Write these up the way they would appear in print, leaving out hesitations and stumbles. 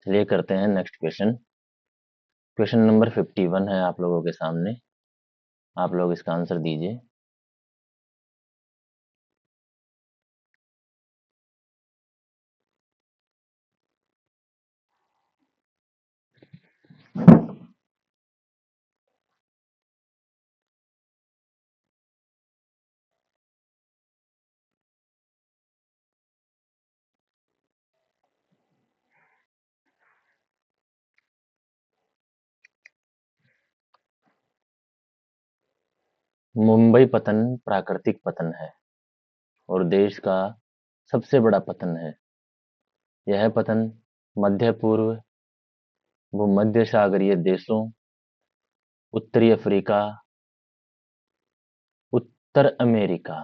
चलिए करते हैं नेक्स्ट क्वेश्चन। क्वेश्चन नंबर 51 है आप लोगों के सामने। आप लोग इसका आंसर दीजिए। मुंबई पतन प्राकृतिक पतन है और देश का सबसे बड़ा पतन है। यह पतन मध्य पूर्व, भूमध्य सागरीय देशों, उत्तरी अफ्रीका, उत्तर अमेरिका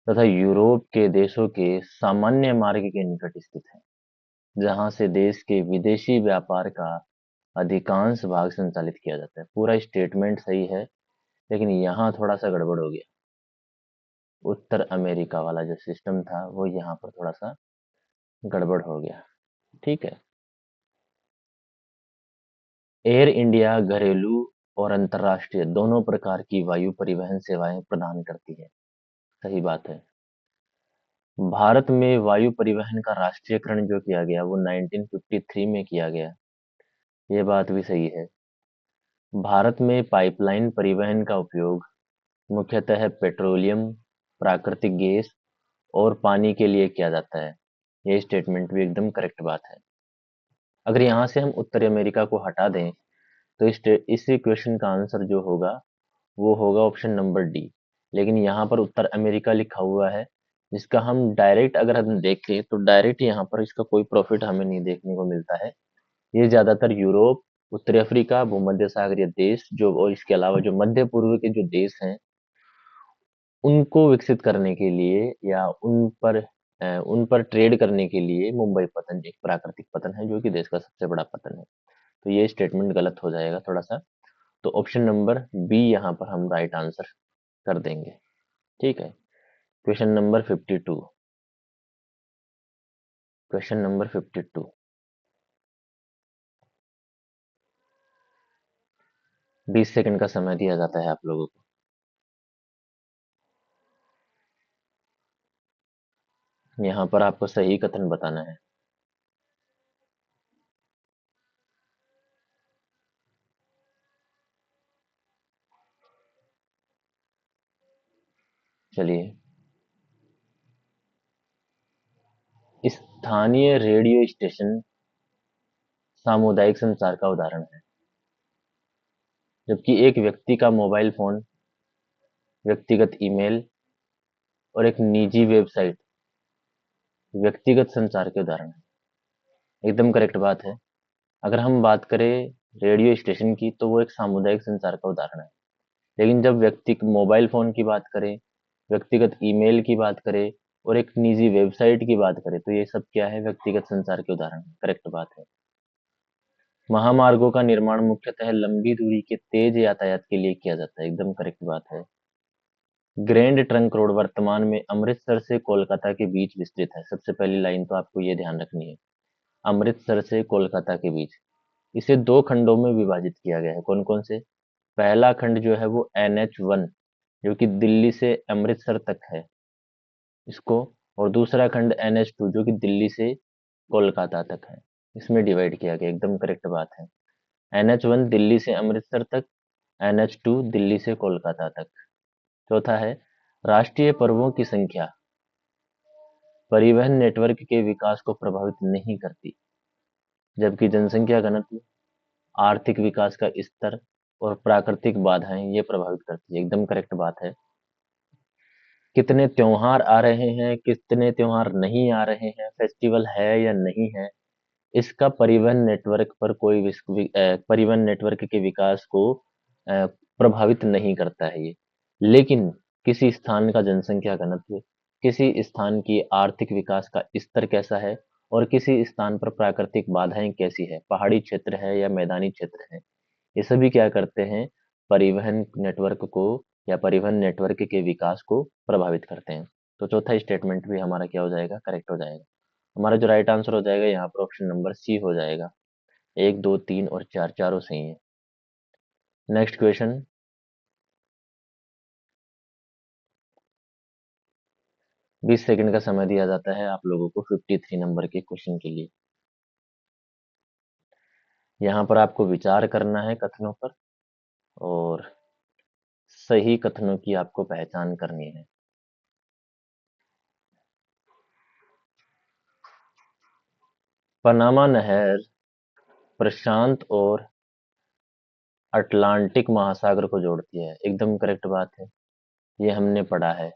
तथा यूरोप के देशों के सामान्य मार्ग के निकट स्थित है, जहां से देश के विदेशी व्यापार का अधिकांश भाग संचालित किया जाता है। पूरा स्टेटमेंट सही है, लेकिन यहाँ थोड़ा सा गड़बड़ हो गया। उत्तर अमेरिका वाला जो सिस्टम था वो यहाँ पर थोड़ा सा गड़बड़ हो गया। ठीक है। एयर इंडिया घरेलू और अंतर्राष्ट्रीय दोनों प्रकार की वायु परिवहन सेवाएं प्रदान करती है। सही बात है। भारत में वायु परिवहन का राष्ट्रीयकरण जो किया गया वो 1953 में किया गया। ये बात भी सही है। भारत में पाइपलाइन परिवहन का उपयोग मुख्यतः पेट्रोलियम, प्राकृतिक गैस और पानी के लिए किया जाता है। ये स्टेटमेंट भी एकदम करेक्ट बात है। अगर यहाँ से हम उत्तरी अमेरिका को हटा दें तो इस क्वेश्चन का आंसर जो होगा वो होगा ऑप्शन नंबर डी। लेकिन यहाँ पर उत्तर अमेरिका लिखा हुआ है, जिसका हम डायरेक्ट अगर हम देखें तो डायरेक्ट यहाँ पर इसका कोई प्रॉफिट हमें नहीं देखने को मिलता है। ये ज्यादातर यूरोप, उत्तरी अफ्रीका, भूमध्य सागरीय देश जो और इसके अलावा जो मध्य पूर्व के जो देश हैं उनको विकसित करने के लिए या उन पर ट्रेड करने के लिए मुंबई पतन एक प्राकृतिक पतन है, जो कि देश का सबसे बड़ा पतन है। तो ये स्टेटमेंट गलत हो जाएगा थोड़ा सा। तो ऑप्शन नंबर बी यहाँ पर हम राइट आंसर कर देंगे। ठीक है। Question number 52। Question number 52। 20 second का समय दिया जाता है आप लोगों को। यहाँ पर आपको सही कथन बताना है। चलिए। स्थानीय रेडियो स्टेशन सामुदायिक संचार का उदाहरण है, जबकि एक व्यक्ति का मोबाइल फोन व्यक्तिगत ईमेल और एक निजी वेबसाइट व्यक्तिगत संचार के उदाहरण है। एकदम करेक्ट बात है। अगर हम बात करें रेडियो स्टेशन की तो वो एक सामुदायिक संचार का उदाहरण है। लेकिन जब व्यक्ति मोबाइल फोन की बात करें, व्यक्तिगत ईमेल की बात करें और एक निजी वेबसाइट की बात करें तो ये सब क्या है, व्यक्तिगत संचार के उदाहरण है। करेक्ट बात है। महामार्गों का निर्माण मुख्यतः लंबी दूरी के तेज यातायात के लिए किया जाता है। एकदम करेक्ट बात है। ग्रैंड ट्रंक रोड वर्तमान में अमृतसर से कोलकाता के बीच विस्तृत है। सबसे पहली लाइन तो आपको ये ध्यान रखनी है, अमृतसर से कोलकाता के बीच। इसे दो खंडों में विभाजित किया गया है। कौन कौन से? पहला खंड जो है वो NH1 जो कि दिल्ली से अमृतसर तक है इसको, और दूसरा खंड NH2 जो कि दिल्ली से कोलकाता तक है। इसमें डिवाइड किया गया। एकदम करेक्ट बात है। NH1 दिल्ली से अमृतसर तक, NH2 दिल्ली से कोलकाता तक। चौथा है राष्ट्रीय पर्वों की संख्या परिवहन नेटवर्क के विकास को प्रभावित नहीं करती, जबकि जनसंख्या घनत्व, आर्थिक विकास का स्तर और प्राकृतिक बाधाएं ये प्रभावित करती है। एकदम करेक्ट बात है। कितने त्योहार आ रहे हैं, कितने त्योहार नहीं आ रहे हैं, फेस्टिवल है या नहीं है, इसका परिवहन नेटवर्क पर कोई परिवहन नेटवर्क के विकास को प्रभावित नहीं करता है ये। लेकिन किसी स्थान का जनसंख्या घनत्व, किसी स्थान की आर्थिक विकास का स्तर कैसा है और किसी स्थान पर प्राकृतिक बाधाएं कैसी है, पहाड़ी क्षेत्र है या मैदानी क्षेत्र है, ये सभी क्या करते हैं, परिवहन नेटवर्क को या परिवहन नेटवर्क के विकास को प्रभावित करते हैं। तो चौथा स्टेटमेंट भी हमारा क्या हो जाएगा, करेक्ट हो जाएगा। हमारा जो राइट आंसर हो जाएगा यहाँ पर ऑप्शन नंबर सी हो जाएगा। 1, 2, 3 और 4 चारों सही है। नेक्स्ट क्वेश्चन, 20 सेकंड का समय दिया जाता है आप लोगों को 53 नंबर के क्वेश्चन के लिए। यहाँ पर आपको विचार करना है कथनों पर और सही कथनों की आपको पहचान करनी है। पनामा नहर प्रशांत और अटलांटिक महासागर को जोड़ती है, एकदम करेक्ट बात है। ये हमने पढ़ा है।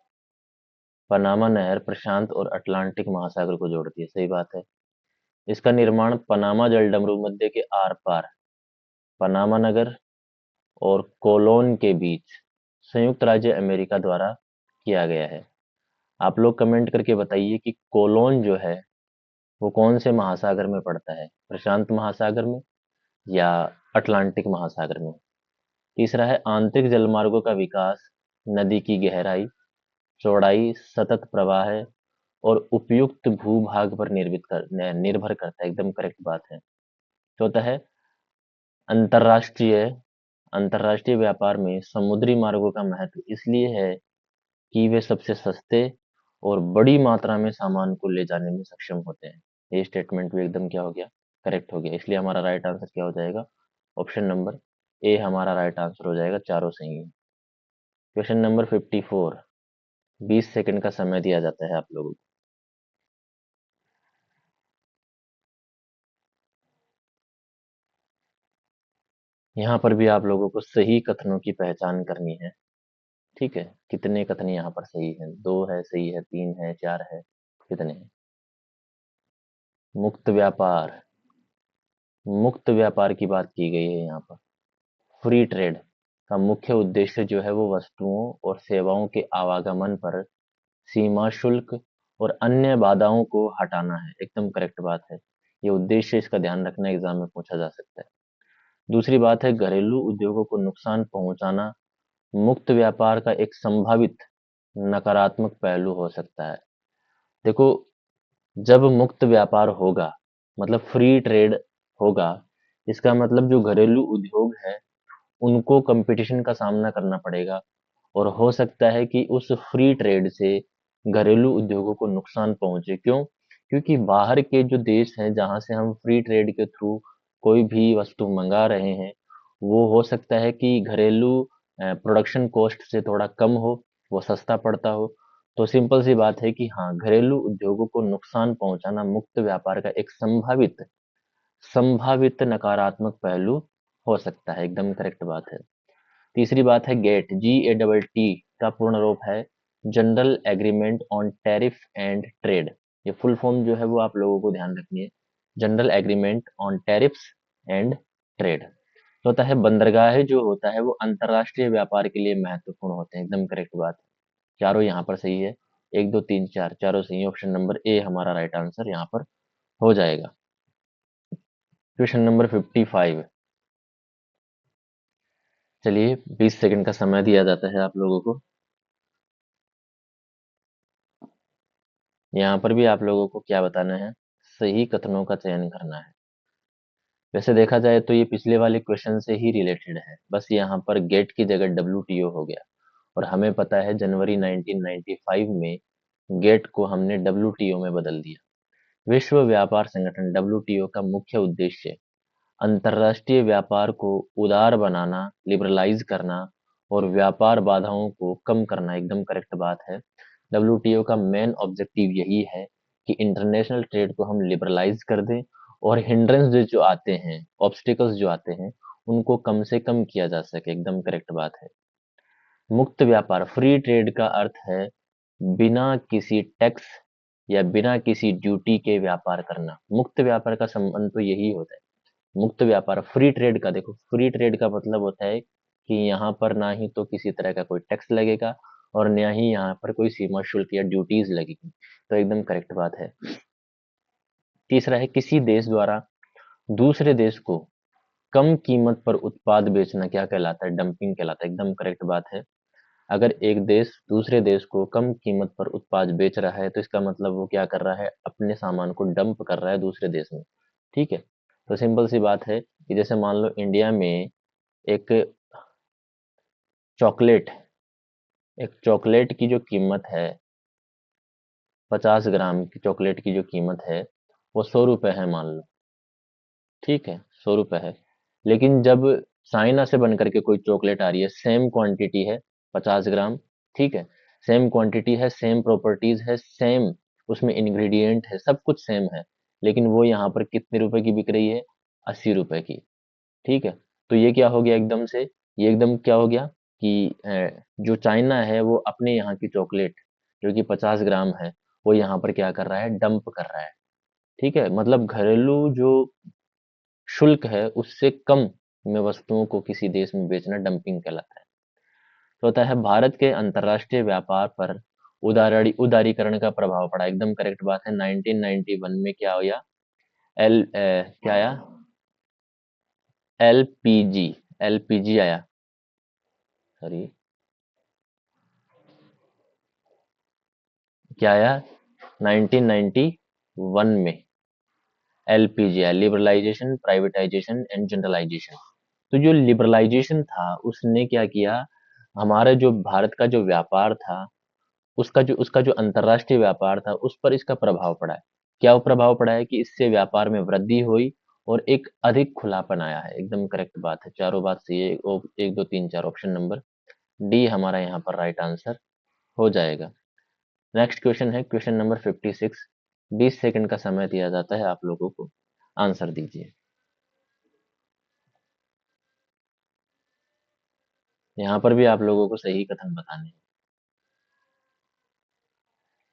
पनामा नहर प्रशांत और अटलांटिक महासागर को जोड़ती है, सही बात है। इसका निर्माण पनामा जलडमरू मध्य के आर पार पनामा नगर और कोलोन के बीच संयुक्त राज्य अमेरिका द्वारा किया गया है। आप लोग कमेंट करके बताइए कि कोलोन जो है वो कौन से महासागर में पड़ता है, प्रशांत महासागर में या अटलांटिक महासागर में। तीसरा है आंतरिक जलमार्गों का विकास नदी की गहराई, चौड़ाई, सतत प्रवाह है और उपयुक्त भूभाग पर निर्भर करता है, एकदम करेक्ट बात है। चौथा है अंतरराष्ट्रीय अंतरराष्ट्रीय व्यापार में समुद्री मार्गों का महत्व इसलिए है कि वे सबसे सस्ते और बड़ी मात्रा में सामान को ले जाने में सक्षम होते हैं। ये स्टेटमेंट भी एकदम क्या हो गया, करेक्ट हो गया। इसलिए हमारा राइट आंसर क्या हो जाएगा, ऑप्शन नंबर ए हमारा राइट आंसर हो जाएगा, चारों सही है। क्वेश्चन नंबर 54, 20 सेकंड का समय दिया जाता है आप लोगों को। यहाँ पर भी आप लोगों को सही कथनों की पहचान करनी है। ठीक है, कितने कथन यहाँ पर सही हैं, 2 है सही है, 3 है, 4 है, कितने हैं। मुक्त व्यापार, मुक्त व्यापार की बात की गई है यहाँ पर। फ्री ट्रेड का मुख्य उद्देश्य जो है वो वस्तुओं और सेवाओं के आवागमन पर सीमा शुल्क और अन्य बाधाओं को हटाना है, एकदम करेक्ट बात है। ये उद्देश्य, इसका ध्यान रखना, एग्जाम में पूछा जा सकता है। दूसरी बात है घरेलू उद्योगों को नुकसान पहुंचाना मुक्त व्यापार का एक संभावित नकारात्मक पहलू हो सकता है। देखो, जब मुक्त व्यापार होगा मतलब फ्री ट्रेड होगा, इसका मतलब जो घरेलू उद्योग है उनको कंपटीशन का सामना करना पड़ेगा और हो सकता है कि उस फ्री ट्रेड से घरेलू उद्योगों को नुकसान पहुंचे। क्यों? क्योंकि बाहर के जो देश हैं जहां से हम फ्री ट्रेड के थ्रू कोई भी वस्तु मंगा रहे हैं, वो हो सकता है कि घरेलू प्रोडक्शन कॉस्ट से थोड़ा कम हो, वो सस्ता पड़ता हो। तो सिंपल सी बात है कि हाँ, घरेलू उद्योगों को नुकसान पहुंचाना मुक्त व्यापार का एक संभावित संभावित नकारात्मक पहलू हो सकता है, एकदम करेक्ट बात है। तीसरी बात है गेट, GATT का पूर्ण रूप है general agreement on tariff and trade. ये फुल फॉर्म जो है वो आप लोगों को ध्यान रखनी है, general agreement on tariffs and trade. तो होता है बंदरगाह जो होता है वो अंतरराष्ट्रीय व्यापार के लिए महत्वपूर्ण होते हैं, एकदम करेक्ट बात है। चारों यहाँ पर सही है, 1, 2, 3, 4 चारों सही है। ऑप्शन नंबर ए हमारा राइट आंसर यहाँ पर हो जाएगा। क्वेश्चन नंबर 55, चलिए 20 सेकंड का समय दिया जाता है आप लोगों को। यहाँ पर भी आप लोगों को क्या बताना है, सही कथनों का चयन करना है। वैसे देखा जाए तो ये पिछले वाले क्वेश्चन से ही रिलेटेड है, बस यहाँ पर गेट की जगह WTO हो गया और हमें पता है जनवरी 1995 में गेट को हमने WTO में बदल दिया। विश्व व्यापार संगठन WTO का मुख्य उद्देश्य अंतरराष्ट्रीय व्यापार को उदार बनाना, लिबरलाइज करना और व्यापार बाधाओं को कम करना, एकदम करेक्ट बात है। WTO का मेन ऑब्जेक्टिव यही है कि इंटरनेशनल ट्रेड को हम लिबरलाइज कर दें और हिंड्रेंस जो आते हैं, ऑब्स्टिकल्स जो आते हैं, उनको कम से कम किया जा सके, एकदम करेक्ट बात है। मुक्त व्यापार, फ्री ट्रेड का अर्थ है बिना किसी टैक्स या बिना किसी ड्यूटी के व्यापार करना। मुक्त व्यापार का संबंध तो यही होता है। मुक्त व्यापार, फ्री ट्रेड का देखो, फ्री ट्रेड का मतलब होता है कि यहाँ पर ना ही तो किसी तरह का कोई टैक्स लगेगा और ना ही यहाँ पर कोई सीमा शुल्क या ड्यूटीज लगेगी। तो एकदम करेक्ट बात है। तीसरा है किसी देश द्वारा दूसरे देश को कम कीमत पर उत्पाद बेचना क्या कहलाता है, डंपिंग कहलाता है, एकदम करेक्ट बात है। अगर एक देश दूसरे देश को कम कीमत पर उत्पाद बेच रहा है तो इसका मतलब वो क्या कर रहा है, अपने सामान को डंप कर रहा है दूसरे देश में। ठीक है, तो सिंपल सी बात है कि जैसे मान लो इंडिया में एक चॉकलेट एक चॉकलेट की जो कीमत है, 50 ग्राम की चॉकलेट की जो कीमत है वो 100 रुपए है मान लो। ठीक है, 100 रुपए है। लेकिन जब चाइना से बन करके कोई चॉकलेट आ रही है, सेम क्वांटिटी है, 50 ग्राम। ठीक है, सेम क्वांटिटी है, सेम प्रॉपर्टीज है, सेम उसमें इंग्रेडिएंट है, सब कुछ सेम है, लेकिन वो यहाँ पर कितने रुपए की बिक रही है, 80 रुपए की। ठीक है, तो ये क्या हो गया एकदम से, ये एकदम क्या हो गया कि जो चाइना है वो अपने यहाँ की चॉकलेट जो कि 50 ग्राम है, वो यहाँ पर क्या कर रहा है, डंप कर रहा है। ठीक है, मतलब घरेलू जो शुल्क है उससे कम में वस्तुओं को किसी देश में बेचना डंपिंग कहलाता है। तो होता है भारत के अंतर्राष्ट्रीय व्यापार पर उदारीकरण का प्रभाव पड़ा, एकदम करेक्ट बात है। 1991 में क्या हुआ, क्या आया, एलपीजी, एलपीजी आया, सॉरी, क्या आया 1991 में, एलपीजी आया, लिबरलाइजेशन, प्राइवेटाइजेशन एंड जनरलाइजेशन। तो जो लिबरलाइजेशन था उसने क्या किया, हमारा जो भारत का जो व्यापार था, उसका जो अंतरराष्ट्रीय व्यापार था उस पर इसका प्रभाव पड़ा है। क्या वो प्रभाव पड़ा है कि इससे व्यापार में वृद्धि हुई और एक अधिक खुलापन आया है। एकदम करेक्ट बात है, चारों बात सही है। एक दो तीन चार, ऑप्शन नंबर डी हमारा यहाँ पर राइट आंसर हो जाएगा। नेक्स्ट क्वेश्चन है क्वेश्चन नंबर 56। 20 सेकंड का समय दिया जाता है, आप लोगों को आंसर दीजिए। यहाँ पर भी आप लोगों को सही कथन बताने हैं।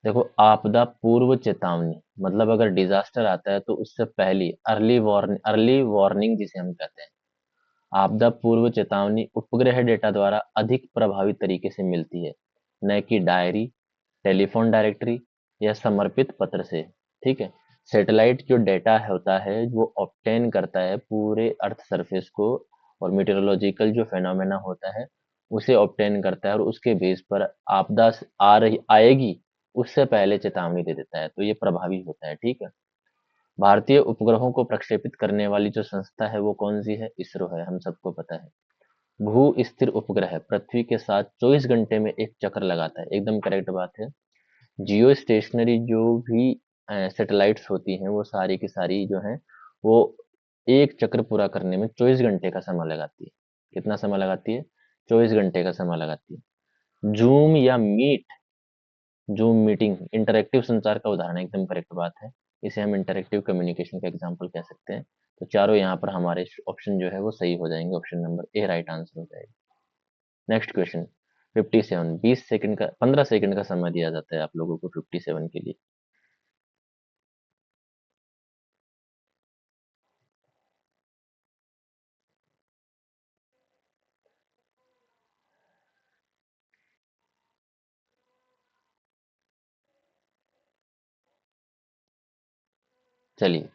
देखो, आपदा पूर्व चेतावनी मतलब अगर डिजास्टर आता है तो उससे पहली अर्ली वार्निंग जिसे हम कहते हैं। आपदा पूर्व चेतावनी उपग्रह डेटा द्वारा अधिक प्रभावी तरीके से मिलती है, न कि डायरी, टेलीफोन डायरेक्टरी या समर्पित पत्र से। ठीक है, सैटेलाइट जो डेटा होता है वो ऑब्टेन करता है पूरे अर्थ सरफेस को, और मीटेरोलॉजिकल जो फेनोमेना होता है उसे ऑब्टेन करता है, और उसके बेस पर आपदा आ रही आएगी उससे पहले चेतावनी दे देता है, तो ये प्रभावी होता है। ठीक है, भारतीय उपग्रहों को प्रक्षेपित करने वाली जो संस्था है वो कौन सी है, इसरो है, हम सबको पता है। भू स्थिर उपग्रह पृथ्वी के साथ 24 घंटे में एक चक्कर लगाता है, एकदम करेक्ट बात है। जियो स्टेशनरी जो भी सैटेलाइट्स होती हैं वो सारी की सारी जो हैं वो एक चक्र पूरा करने में 24 घंटे का समय लगाती है। कितना समय लगाती है, 24 घंटे का समय लगाती है। जूम या मीट, जूम मीटिंग इंटरैक्टिव संचार का उदाहरण है, एकदम करेक्ट बात है। इसे हम इंटरैक्टिव कम्युनिकेशन का एग्जाम्पल कह सकते हैं। तो चारों यहाँ पर हमारे ऑप्शन जो है वो सही हो जाएंगे, option number A right answer हो जाएगा। Next question 57। 20 सेकंड का 15 सेकंड का समय दिया जाता है आप लोगों को 57 के लिए। चलिए,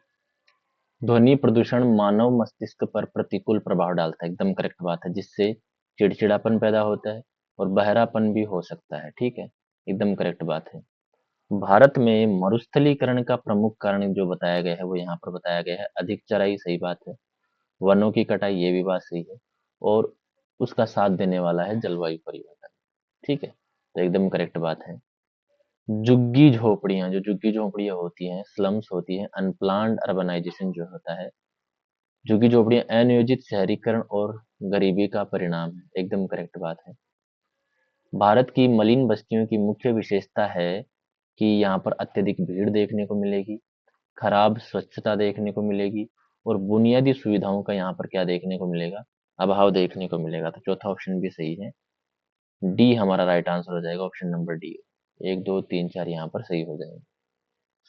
ध्वनि प्रदूषण मानव मस्तिष्क पर प्रतिकूल प्रभाव डालता है, एकदम करेक्ट बात है, जिससे चिड़चिड़ापन पैदा होता है और बहरापन भी हो सकता है। ठीक है, एकदम करेक्ट बात है। भारत में मरुस्थलीकरण का प्रमुख कारण जो बताया गया है वो यहाँ पर बताया गया है, अधिक चराई, सही बात है। वनों की कटाई, ये भी बात सही है। और उसका साथ देने वाला है जलवायु परिवर्तन। ठीक है, तो एकदम करेक्ट बात है। झुग्गी झोपड़ियां, जो झुग्गी झोपड़ियां होती हैं, स्लम्स होती हैं, अनप्लान्ड अर्बनाइजेशन जो होता है, झुग्गी झोपड़ियां अनियोजित शहरीकरण और गरीबी का परिणाम है, एकदम करेक्ट बात है। भारत की मलिन बस्तियों की मुख्य विशेषता है कि यहाँ पर अत्यधिक भीड़ देखने को मिलेगी, खराब स्वच्छता देखने को मिलेगी, और बुनियादी सुविधाओं का यहाँ पर क्या देखने को मिलेगा, अभाव देखने को मिलेगा। तो चौथा ऑप्शन भी सही है, डी हमारा राइट आंसर हो जाएगा, ऑप्शन नंबर डी। एक दो तीन चार यहाँ पर सही हो जाएंगे,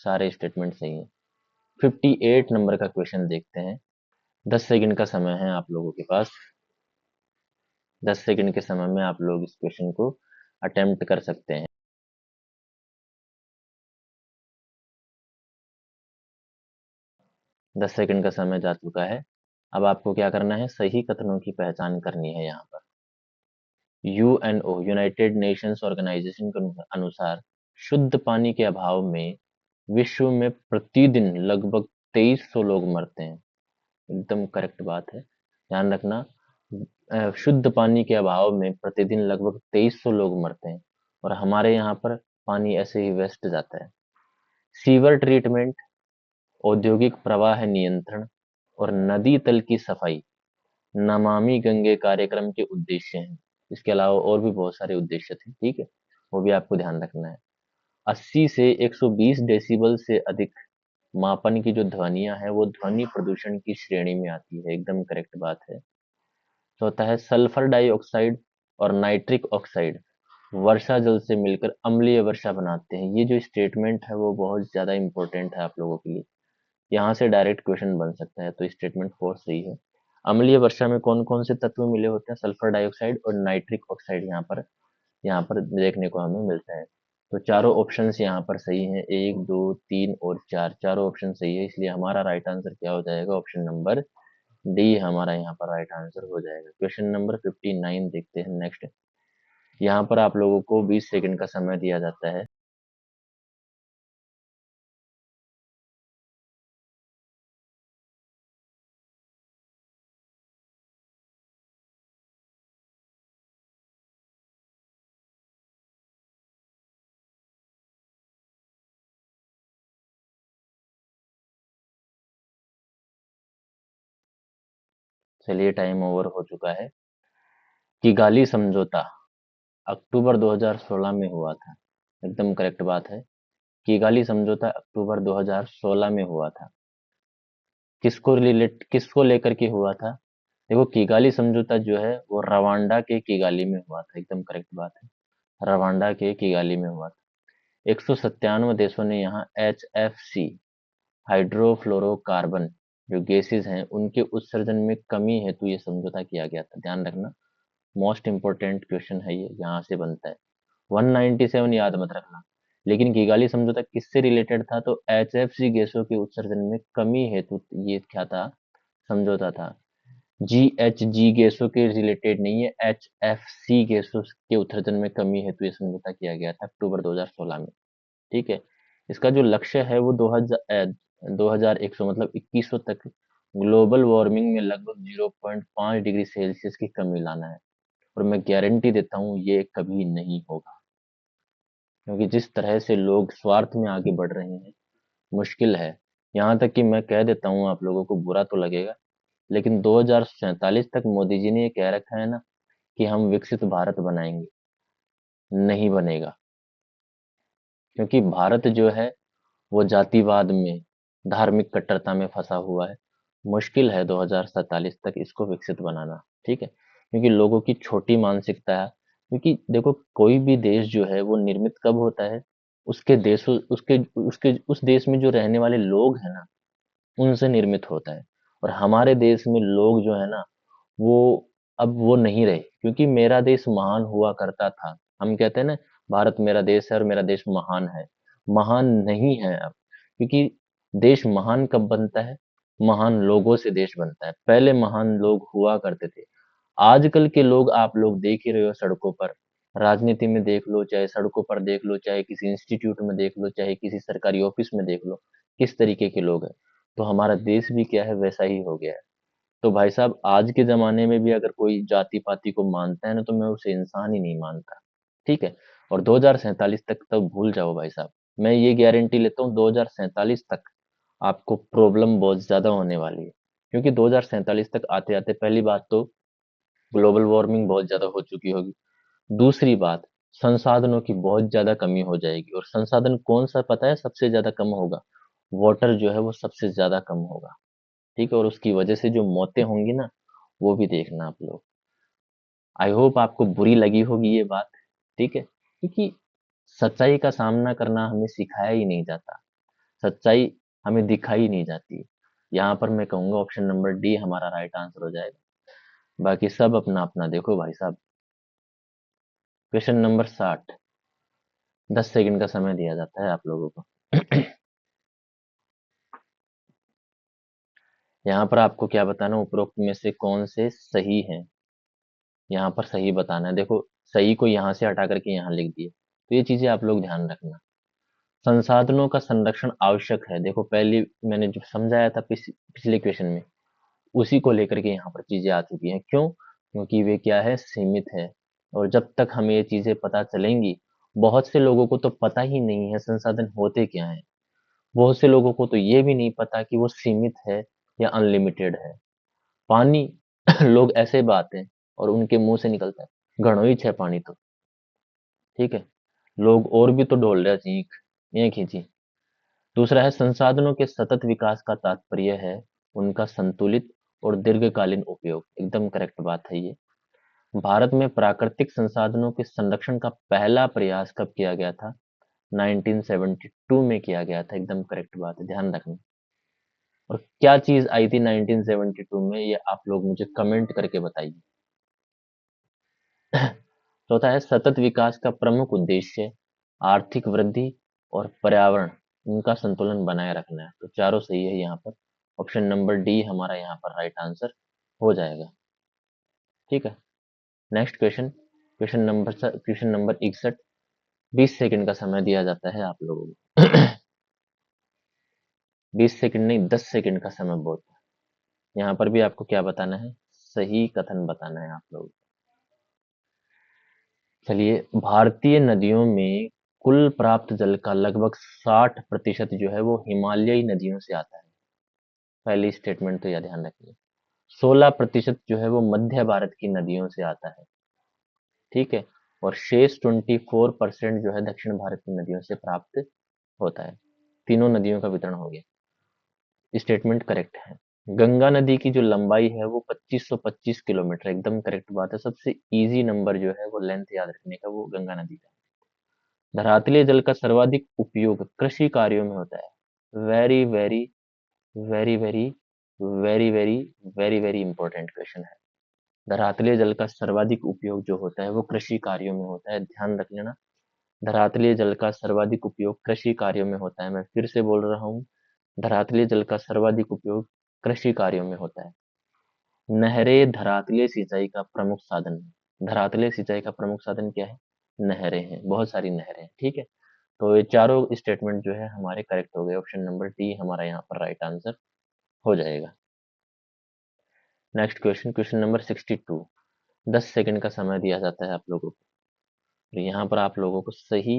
सारे स्टेटमेंट सही हैं। 58 नंबर का क्वेश्चन देखते हैं। 10 सेकंड का समय है आप लोगों के पास। 10 सेकंड के समय में आप लोग इस क्वेश्चन को अटेम्प्ट कर सकते हैं। 10 सेकंड का समय जा चुका है। अब आपको क्या करना है, सही कथनों की पहचान करनी है यहाँ पर। यूएनओ यूनाइटेड नेशंस ऑर्गेनाइजेशन के अनुसार शुद्ध पानी के अभाव में विश्व में प्रतिदिन लगभग 2300 लोग मरते हैं। एकदम करेक्ट बात है, ध्यान रखना। शुद्ध पानी के अभाव में प्रतिदिन लगभग 2300 लोग मरते हैं और हमारे यहाँ पर पानी ऐसे ही वेस्ट जाता है। सीवर ट्रीटमेंट, औद्योगिक प्रवाह नियंत्रण और नदी तल की सफाई नमामि गंगे कार्यक्रम के उद्देश्य हैं। इसके अलावा और भी बहुत सारे उद्देश्य थे, ठीक है, वो भी आपको ध्यान रखना है। 80 से 120 डेसिबल से अधिक मापन की जो ध्वनियां हैं वो ध्वनि प्रदूषण की श्रेणी में आती है। एकदम करेक्ट बात है। चौथा है सल्फर डाइऑक्साइड और नाइट्रिक ऑक्साइड वर्षा जल से मिलकर अम्लीय वर्षा बनाते हैं। ये जो स्टेटमेंट है वो बहुत ज्यादा इंपॉर्टेंट है आप लोगों के लिए, यहाँ से डायरेक्ट क्वेश्चन बन सकता है, तो स्टेटमेंट 4 सही है। अम्लीय वर्षा में कौन कौन से तत्व मिले होते हैं? सल्फर डाइऑक्साइड और नाइट्रिक ऑक्साइड यहाँ पर देखने को हमें मिलता है। तो चारों ऑप्शंस यहाँ पर सही हैं, 1 2 3 और 4 चारों ऑप्शन सही है, इसलिए हमारा राइट आंसर क्या हो जाएगा? ऑप्शन नंबर डी हमारा यहाँ पर राइट आंसर हो जाएगा। क्वेश्चन नंबर 59 देखते हैं नेक्स्ट। यहाँ पर आप लोगों को 20 सेकंड का समय दिया जाता है। चलिए टाइम ओवर हो चुका है। किगाली समझौता अक्टूबर 2016 में हुआ था। एकदम करेक्ट बात है। किगाली समझौता अक्टूबर 2016 में हुआ था। किसको लेकर के हुआ था? देखो, किगाली समझौता जो है वो रवांडा के किगाली में हुआ था। एकदम करेक्ट बात है, रवांडा के किगाली में हुआ था। 197 देशों ने यहाँ HFC हाइड्रोफ्लोरोकार्बन जो गैसेस हैं उनके उत्सर्जन में कमी हेतु ये समझौता किया गया था। ध्यान रखना, मोस्ट इंपोर्टेंट क्वेश्चन है ये, यहाँ से बनता है। 197 याद मत रखना। लेकिन किगाली समझौता किससे रिलेटेड था? तो HFC गैसों के उत्सर्जन में कमी हेतु ये क्या था? समझौता था। GHG गैसों के रिलेटेड नहीं है, HFC गैसों के उत्सर्जन में कमी हेतु ये समझौता किया गया था अक्टूबर 2016 में। ठीक है, इसका जो लक्ष्य है वो 2100 मतलब 2100 तक ग्लोबल वार्मिंग में लगभग 0.5 डिग्री सेल्सियस की कमी लाना है। और मैं गारंटी देता हूँ ये कभी नहीं होगा, क्योंकि जिस तरह से लोग स्वार्थ में आगे बढ़ रहे हैं, मुश्किल है। यहाँ तक कि मैं कह देता हूँ, आप लोगों को बुरा तो लगेगा, लेकिन 2047 तक मोदी जी ने ये कह रखा है ना कि हम विकसित भारत बनाएंगे, नहीं बनेगा। क्योंकि भारत जो है वो जातिवाद में, धार्मिक कट्टरता में फंसा हुआ है। मुश्किल है 2047 तक इसको विकसित बनाना, ठीक है, क्योंकि लोगों की छोटी मानसिकता है। क्योंकि देखो, कोई भी देश जो है वो निर्मित कब होता है? उसके देशों उसके उसके उस देश में जो रहने वाले लोग हैं ना, उनसे निर्मित होता है। और हमारे देश में लोग जो है ना, वो अब वो नहीं रहे, क्योंकि मेरा देश महान हुआ करता था। हम कहते हैं ना, भारत मेरा देश है और मेरा देश महान है। महान नहीं है अब, क्योंकि देश महान कब बनता है? महान लोगों से देश बनता है। पहले महान लोग हुआ करते थे। आजकल के लोग आप लोग देख ही रहे हो सड़कों पर, राजनीति में देख लो, चाहे सड़कों पर देख लो, चाहे किसी इंस्टीट्यूट में देख लो, चाहे किसी सरकारी ऑफिस में देख लो, किस तरीके के लोग हैं। तो हमारा देश भी क्या है, वैसा ही हो गया है। तो भाई साहब, आज के ज़माने में भी अगर कोई जाति-पाति को मानता है ना, तो मैं उसे इंसान ही नहीं मानता, ठीक है? और 2047 तक तो भूल जाओ भाई साहब। मैं ये गारंटी लेता हूँ 2047 तक आपको प्रॉब्लम बहुत ज़्यादा होने वाली है। क्योंकि 2047 तक आते-आते पहली बात तो ग्लोबल वार्मिंग बहुत ज़्यादा हो चुकी होगी। दूसरी बात, संसाधनों की बहुत ज़्यादा कमी हो जाएगी। और संसाधन कौन-सा पता है सबसे ज़्यादा कम होगा? वाटर जो है वो सबसे ज़्यादा कम होगा। ठीक है, और उसकी वजह से जो मौतें होंगी ना, वो भी देखना आप लोग। आई होप आपको बुरी लगी होगी ये बात, ठीक है, क्योंकि सच्चाई का सामना करना हमें सिखाया ही नहीं जाता, सच्चाई हमें दिखाई नहीं जाती। यहाँ पर मैं कहूंगा ऑप्शन नंबर डी हमारा राइट आंसर हो जाएगा। बाकी सब अपना अपना देखो भाई साहब। क्वेश्चन नंबर 60, 10 सेकंड का समय दिया जाता है आप लोगों को। यहाँ पर आपको क्या बताना, उपरोक्त में से कौन से सही हैं? यहाँ पर सही बताना है। देखो, सही को यहाँ से हटा करके यहाँ लिख दिए। तो ये चीजें आप लोग ध्यान रखना। संसाधनों का संरक्षण आवश्यक है, देखो पहले मैंने जो समझाया था पिछले क्वेश्चन में, उसी को लेकर के यहाँ पर चीजें आ चुकी हैं। क्यों? क्योंकि वे क्या है, सीमित है। और जब तक हमें ये चीजें पता चलेंगी, बहुत से लोगों को तो पता ही नहीं है संसाधन होते क्या हैं। बहुत से लोगों को तो ये भी नहीं पता कि वो सीमित है या अनलिमिटेड है। पानी लोग ऐसे बात हैं और उनके मुंह से निकलता है घणो ही छे पानी तो, ठीक है। लोग और भी तो डोल रहे चीख, ये खींची। दूसरा है संसाधनों के सतत विकास का तात्पर्य है उनका संतुलित और दीर्घकालीन उपयोग, एकदम करेक्ट बात है ये। भारत में प्राकृतिक संसाधनों के संरक्षण का पहला प्रयास कब किया गया था? 1972 में किया गया था, एकदम करेक्ट बात है, ध्यान रखना। और क्या चीज आई थी 1972 में, ये आप लोग मुझे कमेंट करके बताइए। चौथा है सतत विकास का प्रमुख उद्देश्य आर्थिक वृद्धि और पर्यावरण, इनका संतुलन बनाए रखना है। तो चारों सही है यहाँ पर। ऑप्शन नंबर डी हमारा यहाँ पर राइट आंसर हो जाएगा, ठीक है। Next question, question number 61। 20 second का समय दिया जाता है आप लोगों को। 20 सेकंड नहीं, 10 सेकंड का समय बहुत है। यहाँ पर भी आपको क्या बताना है? सही कथन बताना है आप लोगों को। चलिए, भारतीय नदियों में कुल प्राप्त जल का लगभग 60% जो है वो हिमालयी नदियों से आता है। पहली स्टेटमेंट तो यह ध्यान रखिए। 16% जो है वो मध्य भारत की नदियों से आता है, ठीक है। और शेष 24% जो है दक्षिण भारत की नदियों से प्राप्त होता है। तीनों नदियों का वितरण हो गया, स्टेटमेंट करेक्ट है। गंगा नदी की जो लंबाई है वो 2525 किलोमीटर, एकदम करेक्ट बात है। सबसे इजी नंबर जो है वो लेंथ याद रखने का, वो गंगा नदी का। धरातलीय जल का सर्वाधिक उपयोग कृषि कार्यों में होता है। Very very very very very very very very important question है। धरातलीय जल का सर्वाधिक उपयोग जो होता है वो कृषि कार्यों में होता है, ध्यान रख लेना। धरातलीय जल का सर्वाधिक उपयोग कृषि कार्यों में होता है। मैं फिर से बोल रहा हूँ, धरातलीय जल का सर्वाधिक उपयोग कृषि कार्यों में होता है। नहरें धरातलीय सिंचाई का प्रमुख साधन है। धरातलीय सिंचाई का प्रमुख साधन क्या है? नहरें हैं, बहुत सारी नहरें हैं, ठीक है। तो ये चारों स्टेटमेंट जो है हमारे करेक्ट हो गए। ऑप्शन नंबर डी हमारा यहाँ पर राइट आंसर हो जाएगा। Next question, question number 62। 10 second का समय दिया जाता है आप लोगों को। तो यहाँ पर आप लोगों को सही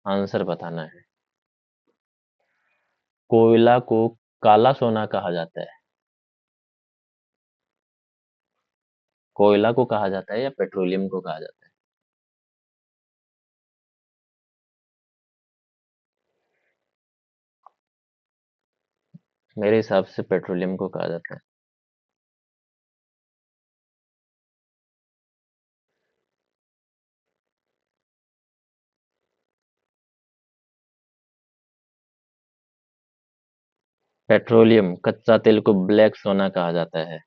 आंसर बताना है। कोयला को काला सोना कहा जाता है। कोयला को कहा जाता है या पेट्रोलियम को कहा जाता है? मेरे हिसाब से पेट्रोलियम को कहा जाता है। पेट्रोलियम, कच्चा तेल को ब्लैक सोना कहा जाता है।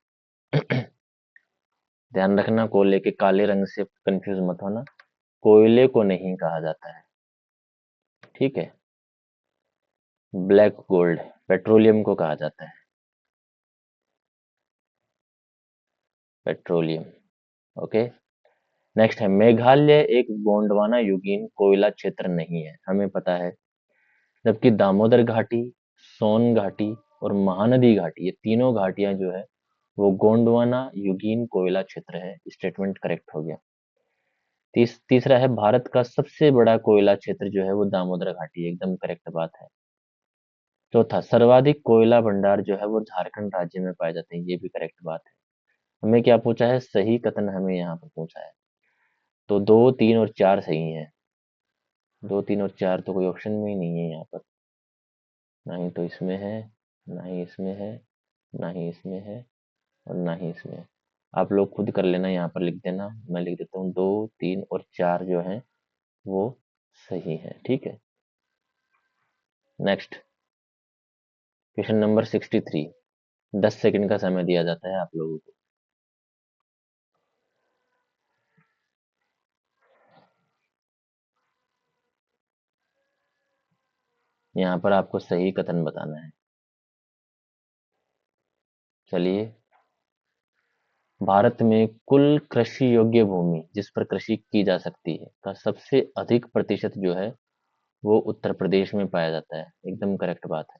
ध्यान रखना, कोयले के काले रंग से कंफ्यूज मत होना। कोयले को नहीं कहा जाता है, ठीक है। ब्लैक गोल्ड पेट्रोलियम को कहा जाता है। Petroleum, okay. नेक्स्ट है, मेघालय एक गोंडवाना युगीन कोयला क्षेत्र नहीं है, हमें पता है। जबकि दामोदर घाटी, सोन घाटी और महानदी घाटी, ये तीनों घाटियां जो है वो गोंडवाना युगीन कोयला क्षेत्र है। स्टेटमेंट करेक्ट हो गया। तीसरा है, भारत का सबसे बड़ा कोयला क्षेत्र जो है वो दामोदर घाटी है, एकदम करेक्ट बात है। चौथा, सर्वाधिक कोयला भंडार जो है वो झारखंड राज्य में पाए जाते हैं, ये भी करेक्ट बात है। हमें क्या पूछा है? सही कथन हमें यहाँ पर पूछा है। तो 2, 3 और 4 सही है। 2, 3 और 4 तो कोई ऑप्शन में ही नहीं है यहाँ पर। ना ही तो इसमें है, ना ही इसमें है, ना ही इसमें है, और ना ही इसमें है। आप लोग खुद कर लेना, यहाँ पर लिख देना। मैं लिख देता हूँ 2, 3 और 4 जो है वो सही है, ठीक है। Next, question number 63। 10 सेकंड का समय दिया जाता है आप लोगों को। यहाँ पर आपको सही कथन बताना है। चलिए, भारत में कुल कृषि योग्य भूमि जिस पर कृषि की जा सकती है का सबसे अधिक प्रतिशत जो है वो उत्तर प्रदेश में पाया जाता है। एकदम करेक्ट बात है।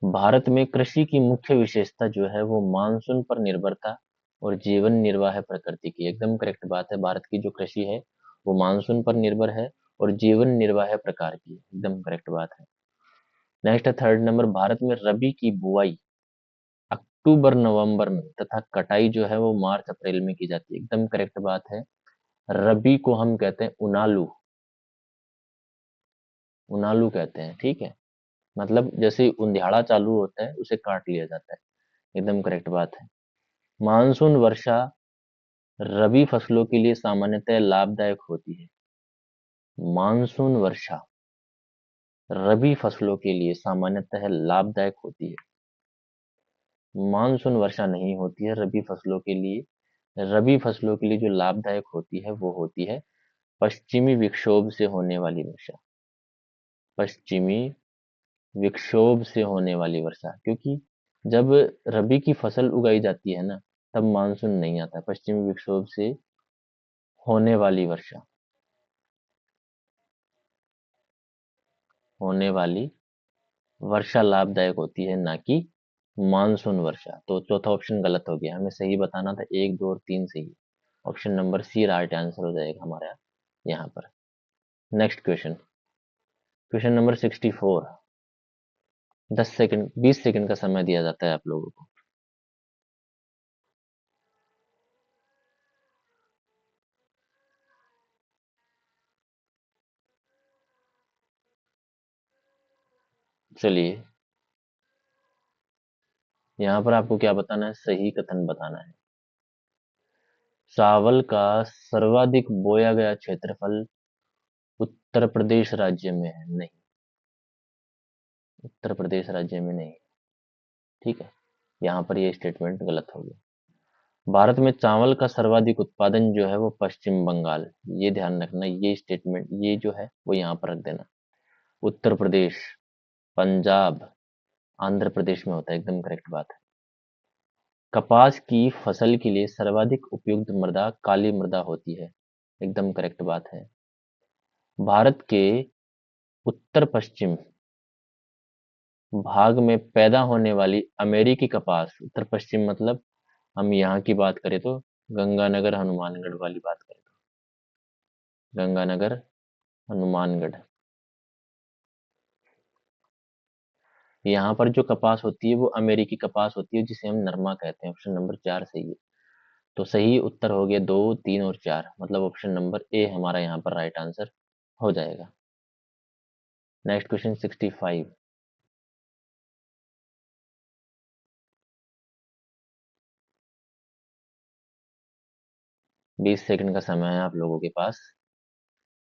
भारत में कृषि की मुख्य विशेषता जो है वो मानसून पर निर्भरता और जीवन निर्वाह प्रकृति की। एकदम करेक्ट बात है। भारत की जो कृषि है वो मानसून पर निर्भर है और जीवन निर्वाह प्रकार की है। एकदम करेक्ट बात है। नेक्स्ट है थर्ड नंबर, भारत में रबी की बुआई अक्टूबर नवंबर में तथा कटाई जो है वो मार्च अप्रैल में की जाती है। एकदम करेक्ट बात है। रबी को हम कहते हैं उनालू, उनालू कहते हैं, ठीक है। मतलब जैसे उंधियाड़ा चालू होता है उसे काट लिया जाता है। एकदम करेक्ट बात है। मानसून वर्षा रबी फसलों के लिए सामान्यतः लाभदायक होती है। मानसून वर्षा रबी फसलों के लिए सामान्यतः लाभदायक होती है। मानसून वर्षा नहीं होती है रबी फसलों के लिए। रबी फसलों के लिए जो लाभदायक होती है वो होती है पश्चिमी विक्षोभ से होने वाली वर्षा। पश्चिमी विक्षोभ से होने वाली वर्षा, क्योंकि जब रबी की फसल उगाई जाती है ना तब मानसून नहीं आता। पश्चिमी विक्षोभ से होने वाली वर्षा, होने वाली वर्षा लाभदायक होती है, ना कि मानसून वर्षा। तो चौथा ऑप्शन गलत हो गया। हमें सही बताना था 1, 2 और 3 सही। Option number C right answer हो जाएगा हमारा यहाँ पर। Next question, question number 64। 10 second 20 second का समय दिया जाता है आप लोगों को। चलिए, यहाँ पर आपको क्या बताना है? सही कथन बताना है। चावल का सर्वाधिक बोया गया क्षेत्रफल उत्तर प्रदेश राज्य में है। नहीं, उत्तर प्रदेश राज्य में नहीं। ठीक है, यहाँ पर ये स्टेटमेंट गलत हो गया। भारत में चावल का सर्वाधिक उत्पादन जो है वो पश्चिम बंगाल, ये ध्यान रखना। ये स्टेटमेंट ये जो है वो यहाँ पर रख देना। उत्तर प्रदेश, पंजाब, आंध्र प्रदेश में होता है। एकदम करेक्ट बात है। कपास की फसल के लिए सर्वाधिक उपयुक्त मृदा काली मृदा होती है। एकदम करेक्ट बात है। भारत के उत्तर पश्चिम भाग में पैदा होने वाली अमेरिकी कपास, उत्तर पश्चिम मतलब हम यहाँ की बात करें तो गंगानगर हनुमानगढ़ वाली बात करें तो गंगानगर हनुमानगढ़, यहाँ पर जो कपास होती है वो अमेरिकी कपास होती है जिसे हम नरमा कहते हैं। ऑप्शन नंबर 4 सही है। तो सही उत्तर हो गया 2, 3 और 4, मतलब ऑप्शन नंबर ए हमारा यहाँ पर राइट आंसर हो जाएगा। Next question 65। 20 सेकंड का समय है आप लोगों के पास।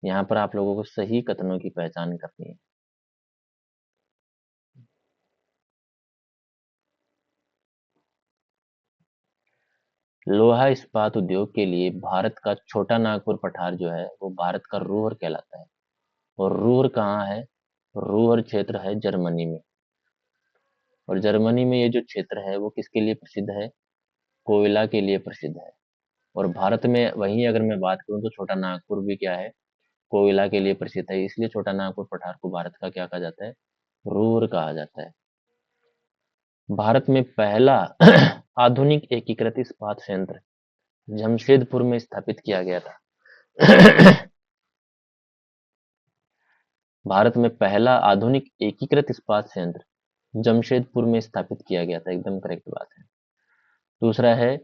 यहाँ पर आप लोगों को सही कथनों की पहचान करनी है। लोहा इस्पात उद्योग के लिए भारत का छोटा नागपुर पठार जो है वो भारत का रूर कहलाता है। और रूर कहाँ है? रूर क्षेत्र है जर्मनी में। और जर्मनी में ये जो क्षेत्र है वो किसके लिए प्रसिद्ध है? कोयला के लिए प्रसिद्ध है। और भारत में वहीं अगर मैं बात करूं तो छोटा नागपुर भी क्या है? कोयला के लिए प्रसिद्ध है। इसलिए छोटा नागपुर पठार को भारत का क्या कहा जाता है? रूर कहा जाता है। भारत में पहला आधुनिक एकीकृत इस्पात संयंत्र जमशेदपुर में स्थापित किया गया था। भारत में पहला आधुनिक एकीकृत इस्पात संयंत्र जमशेदपुर में स्थापित किया गया था। एकदम करेक्ट बात है। दूसरा है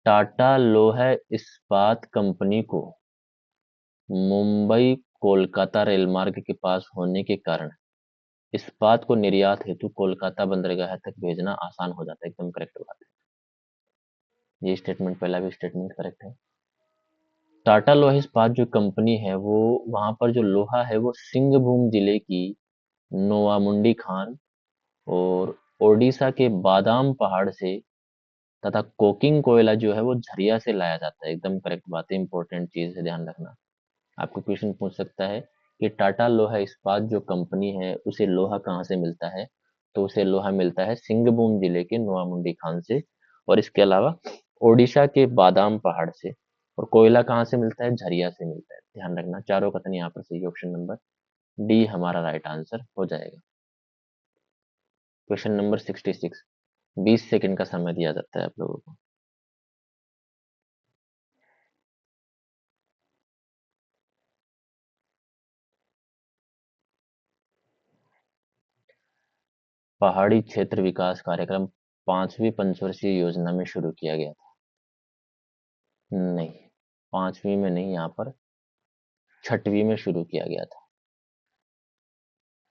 टाटा लोह इस्पात कंपनी को मुंबई कोलकाता रेलमार्ग के पास होने के कारण इस्पात को निर्यात हेतु कोलकाता बंदरगाह तक भेजना आसान हो जाता है। एकदम करेक्ट बात है। ये स्टेटमेंट, पहला भी स्टेटमेंट करेक्ट है। टाटा लोह इस्पात जो कंपनी है वो वहां पर जो लोहा है वो सिंहभूम जिले की नोवामुंडी खान और ओडिशा के बादाम पहाड़ से तथा कोकिंग कोयला जो है वो झरिया से लाया जाता है। एकदम करेक्ट बात है। इंपॉर्टेंट चीज है, ध्यान रखना। आपको क्वेश्चन पूछ सकता है कि टाटा लोहा इस्पात जो कंपनी है उसे लोहा कहाँ से मिलता है? तो उसे लोहा मिलता है सिंहभूम जिले के नोआमुंडी खान से। और इसके अलावा ओडिशा के बादाम पहाड़ से, और कोयला कहाँ से मिलता है? झरिया से मिलता है। ध्यान रखना, चारों कथन यहाँ पर सही। ऑप्शन नंबर डी हमारा राइट आंसर हो जाएगा। क्वेश्चन नंबर 66, 20 सेकंड का समय दिया जाता है आप लोगों को। पहाड़ी क्षेत्र विकास कार्यक्रम 5वीं पंचवर्षीय योजना में शुरू किया गया था। नहीं, 5वीं में नहीं, यहाँ पर 6वीं में शुरू किया गया था।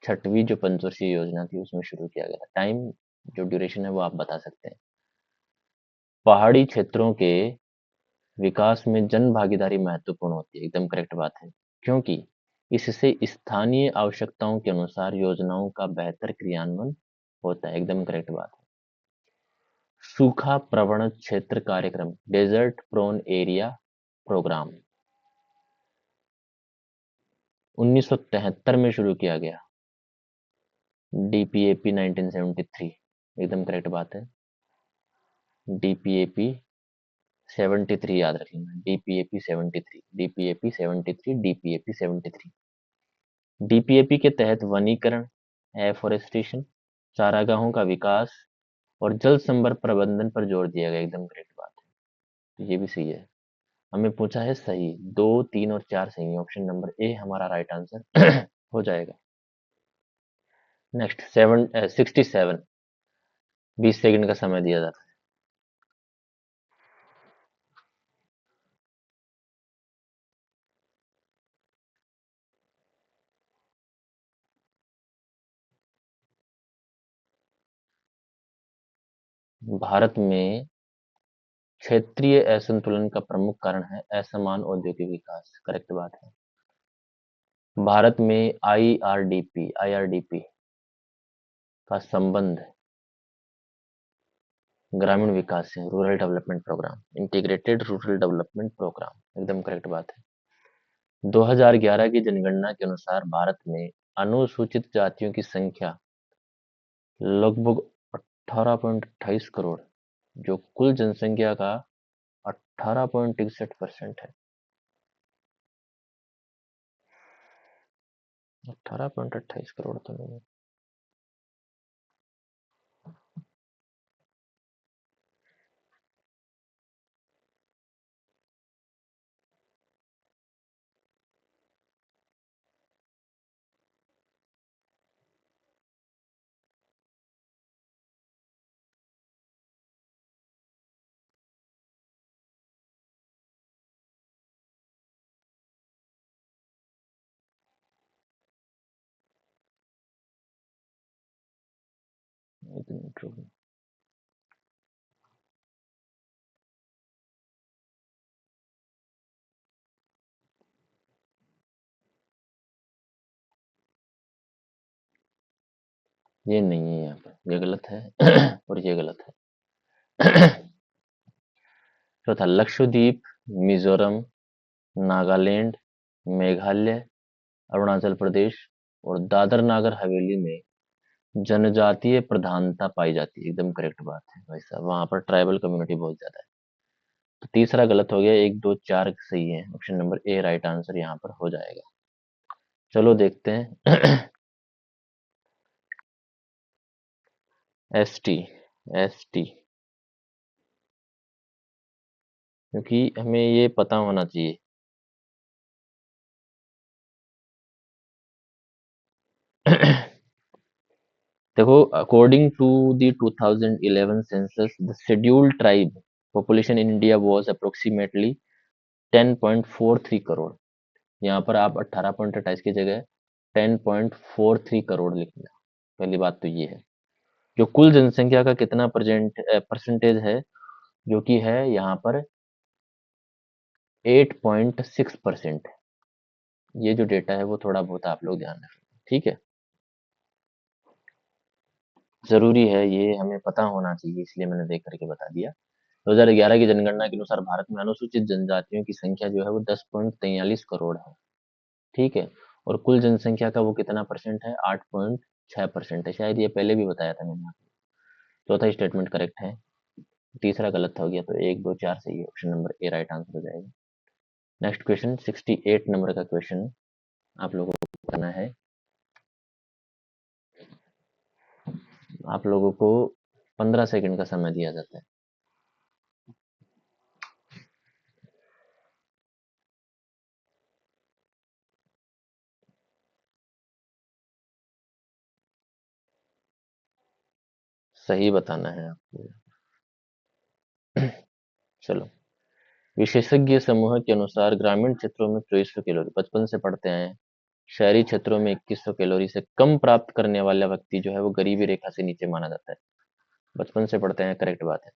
6वीं जो पंचवर्षीय योजना थी उसमें शुरू किया गया था। टाइम जो ड्यूरेशन है वो आप बता सकते हैं। पहाड़ी क्षेत्रों के विकास में जन भागीदारी महत्वपूर्ण होती है, एकदम करेक्ट बात है, क्योंकि इससे स्थानीय आवश्यकताओं के अनुसार योजनाओं का बेहतर क्रियान्वयन होता है, एकदम करेक्ट बात है। सूखा प्रवण क्षेत्र कार्यक्रम, डेजर्ट प्रोन एरिया प्रोग्राम, 1973 में शुरू किया गया। डीपीएपी 1973, एकदम करेक्ट बात है। डीपीएपी 73 याद रखिएगा, डीपीएपी 73, डीपीएपी 73, डीपीएपी 73। डीपीएपी के तहत वनीकरण, एफोरेस्टेशन, चारागाहों का विकास और जल संभर प्रबंधन पर जोर दिया गया, एकदम करेक्ट बात है। तो ये भी सही है। हमें पूछा है सही, 2, 3 और 4 सही है। ऑप्शन नंबर ए हमारा राइट आंसर हो जाएगा। नेक्स्ट 67, 20 सेकंड का समय दिया जाता है। भारत में क्षेत्रीय असंतुलन का प्रमुख कारण है असमान औद्योगिक विकास, करेक्ट बात है। भारत में आईआरडीपी का संबंध ग्रामीण विकास से, rural development program, integrated rural development program, एकदम करेक्ट बात है। 2011 की जनगणना के अनुसार भारत में अनुसूचित जातियों की संख्या लगभग 18.28 करोड़, जो कुल जनसंख्या का 18.61% है। 18.28 करोड़ तो नहीं है। ये नहीं है, यहाँ पर ये गलत है और ये गलत है। चौथा, लक्षद्वीप, मिजोरम, नागालैंड, मेघालय, अरुणाचल प्रदेश और दादर नागर हवेली में जनजातीय प्रधानता पाई जाती है, एकदम करेक्ट बात है भाई साहब, वहां पर ट्राइबल कम्युनिटी बहुत ज्यादा है। तो तीसरा गलत हो गया, 1, 2, 4 सही है। Option number A right answer यहाँ पर हो जाएगा। चलो देखते हैं। एसटी, एसटी, क्योंकि हमें ये पता होना चाहिए। देखो, according to the 2011 census, the scheduled tribe population in India was approximately 10.43 crore. यहाँ पर आप 18.28 की जगह 10.43 करोड़ लिखना। पहली बात तो ये है। जो कुल जनसंख्या का कितना परसेंटेज है, जो कि है यहाँ पर 8.6%। ये जो डेटा है वो थोड़ा बहुत आप लोग ध्यान रखें, ठीक है। जरूरी है, ये हमें पता होना चाहिए, इसलिए मैंने देख करके बता दिया। 2011 की जनगणना के अनुसार भारत में अनुसूचित जनजातियों की संख्या जो है वो 10.43 करोड़ है, ठीक है। और कुल जनसंख्या का वो कितना परसेंट है? 8.6% है। शायद ये पहले भी बताया था मैंने आपको। चौथा स्टेटमेंट करेक्ट है। तीसरा गलत हो गया, तो 1 2 4 सही है, option number A right answer हो जाएगा। नेक्स्ट क्वेश्चन 68 नंबर का क्वेश्चन आप लोगों को करना है। आप लोगों को 15 सेकंड का समय दिया जाता है। सही बताना है आपको। चलो, विशेषज्ञ समूह के अनुसार ग्रामीण क्षेत्रों में 2400 कैलोरी, बचपन से पढ़ते हैं। शहरी क्षेत्रों में 2100 कैलोरी से कम प्राप्त करने वाला व्यक्ति जो है वो गरीबी रेखा से नीचे माना जाता है। बचपन से पढ़ते हैं, करेक्ट बात है।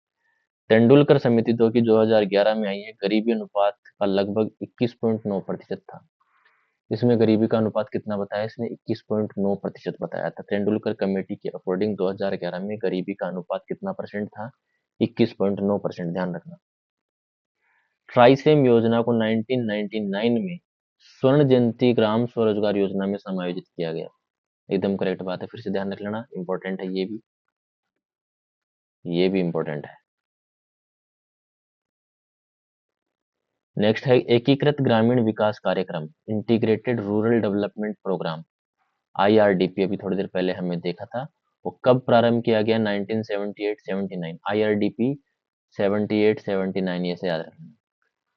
तेंदुलकर समिति तो की 2011 में आई है, गरीबी अनुपात का लगभग 21.9% था। इसमें गरीबी का अनुपात कितना बताया? इसने 21.9% बताया था। तेंदुलकर कमेटी के अकॉर्डिंग 2011 में गरीबी का अनुपात कितना परसेंट था? 21.9%। ध्यान रखना। ट्राइसेम योजना को 1999 में स्वर्ण जयंती ग्राम स्वरोजगार योजना में समायोजित किया गया। एकदम करेक्ट बात है, फिर से ध्यान रख लेना, इंपॉर्टेंट है ये भी इंपॉर्टेंट है। नेक्स्ट है एकीकृत ग्रामीण विकास कार्यक्रम, integrated rural development program, IRDP. अभी थोड़ी देर पहले हमने देखा था, वो कब प्रारंभ किया गया? 1978-79। आईआरडीपी 78-79, ये से याद रखना।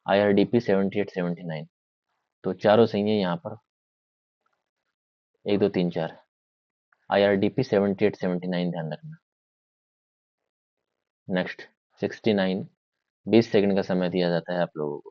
आईआरडीपी 78-79। तो चारों सही है यहाँ पर, 1 2 3 4। आईआरडीपी 78-79 ध्यान रखना। नेक्स्ट 69, 20 सेकंड का समय दिया जाता है आप लोगों को।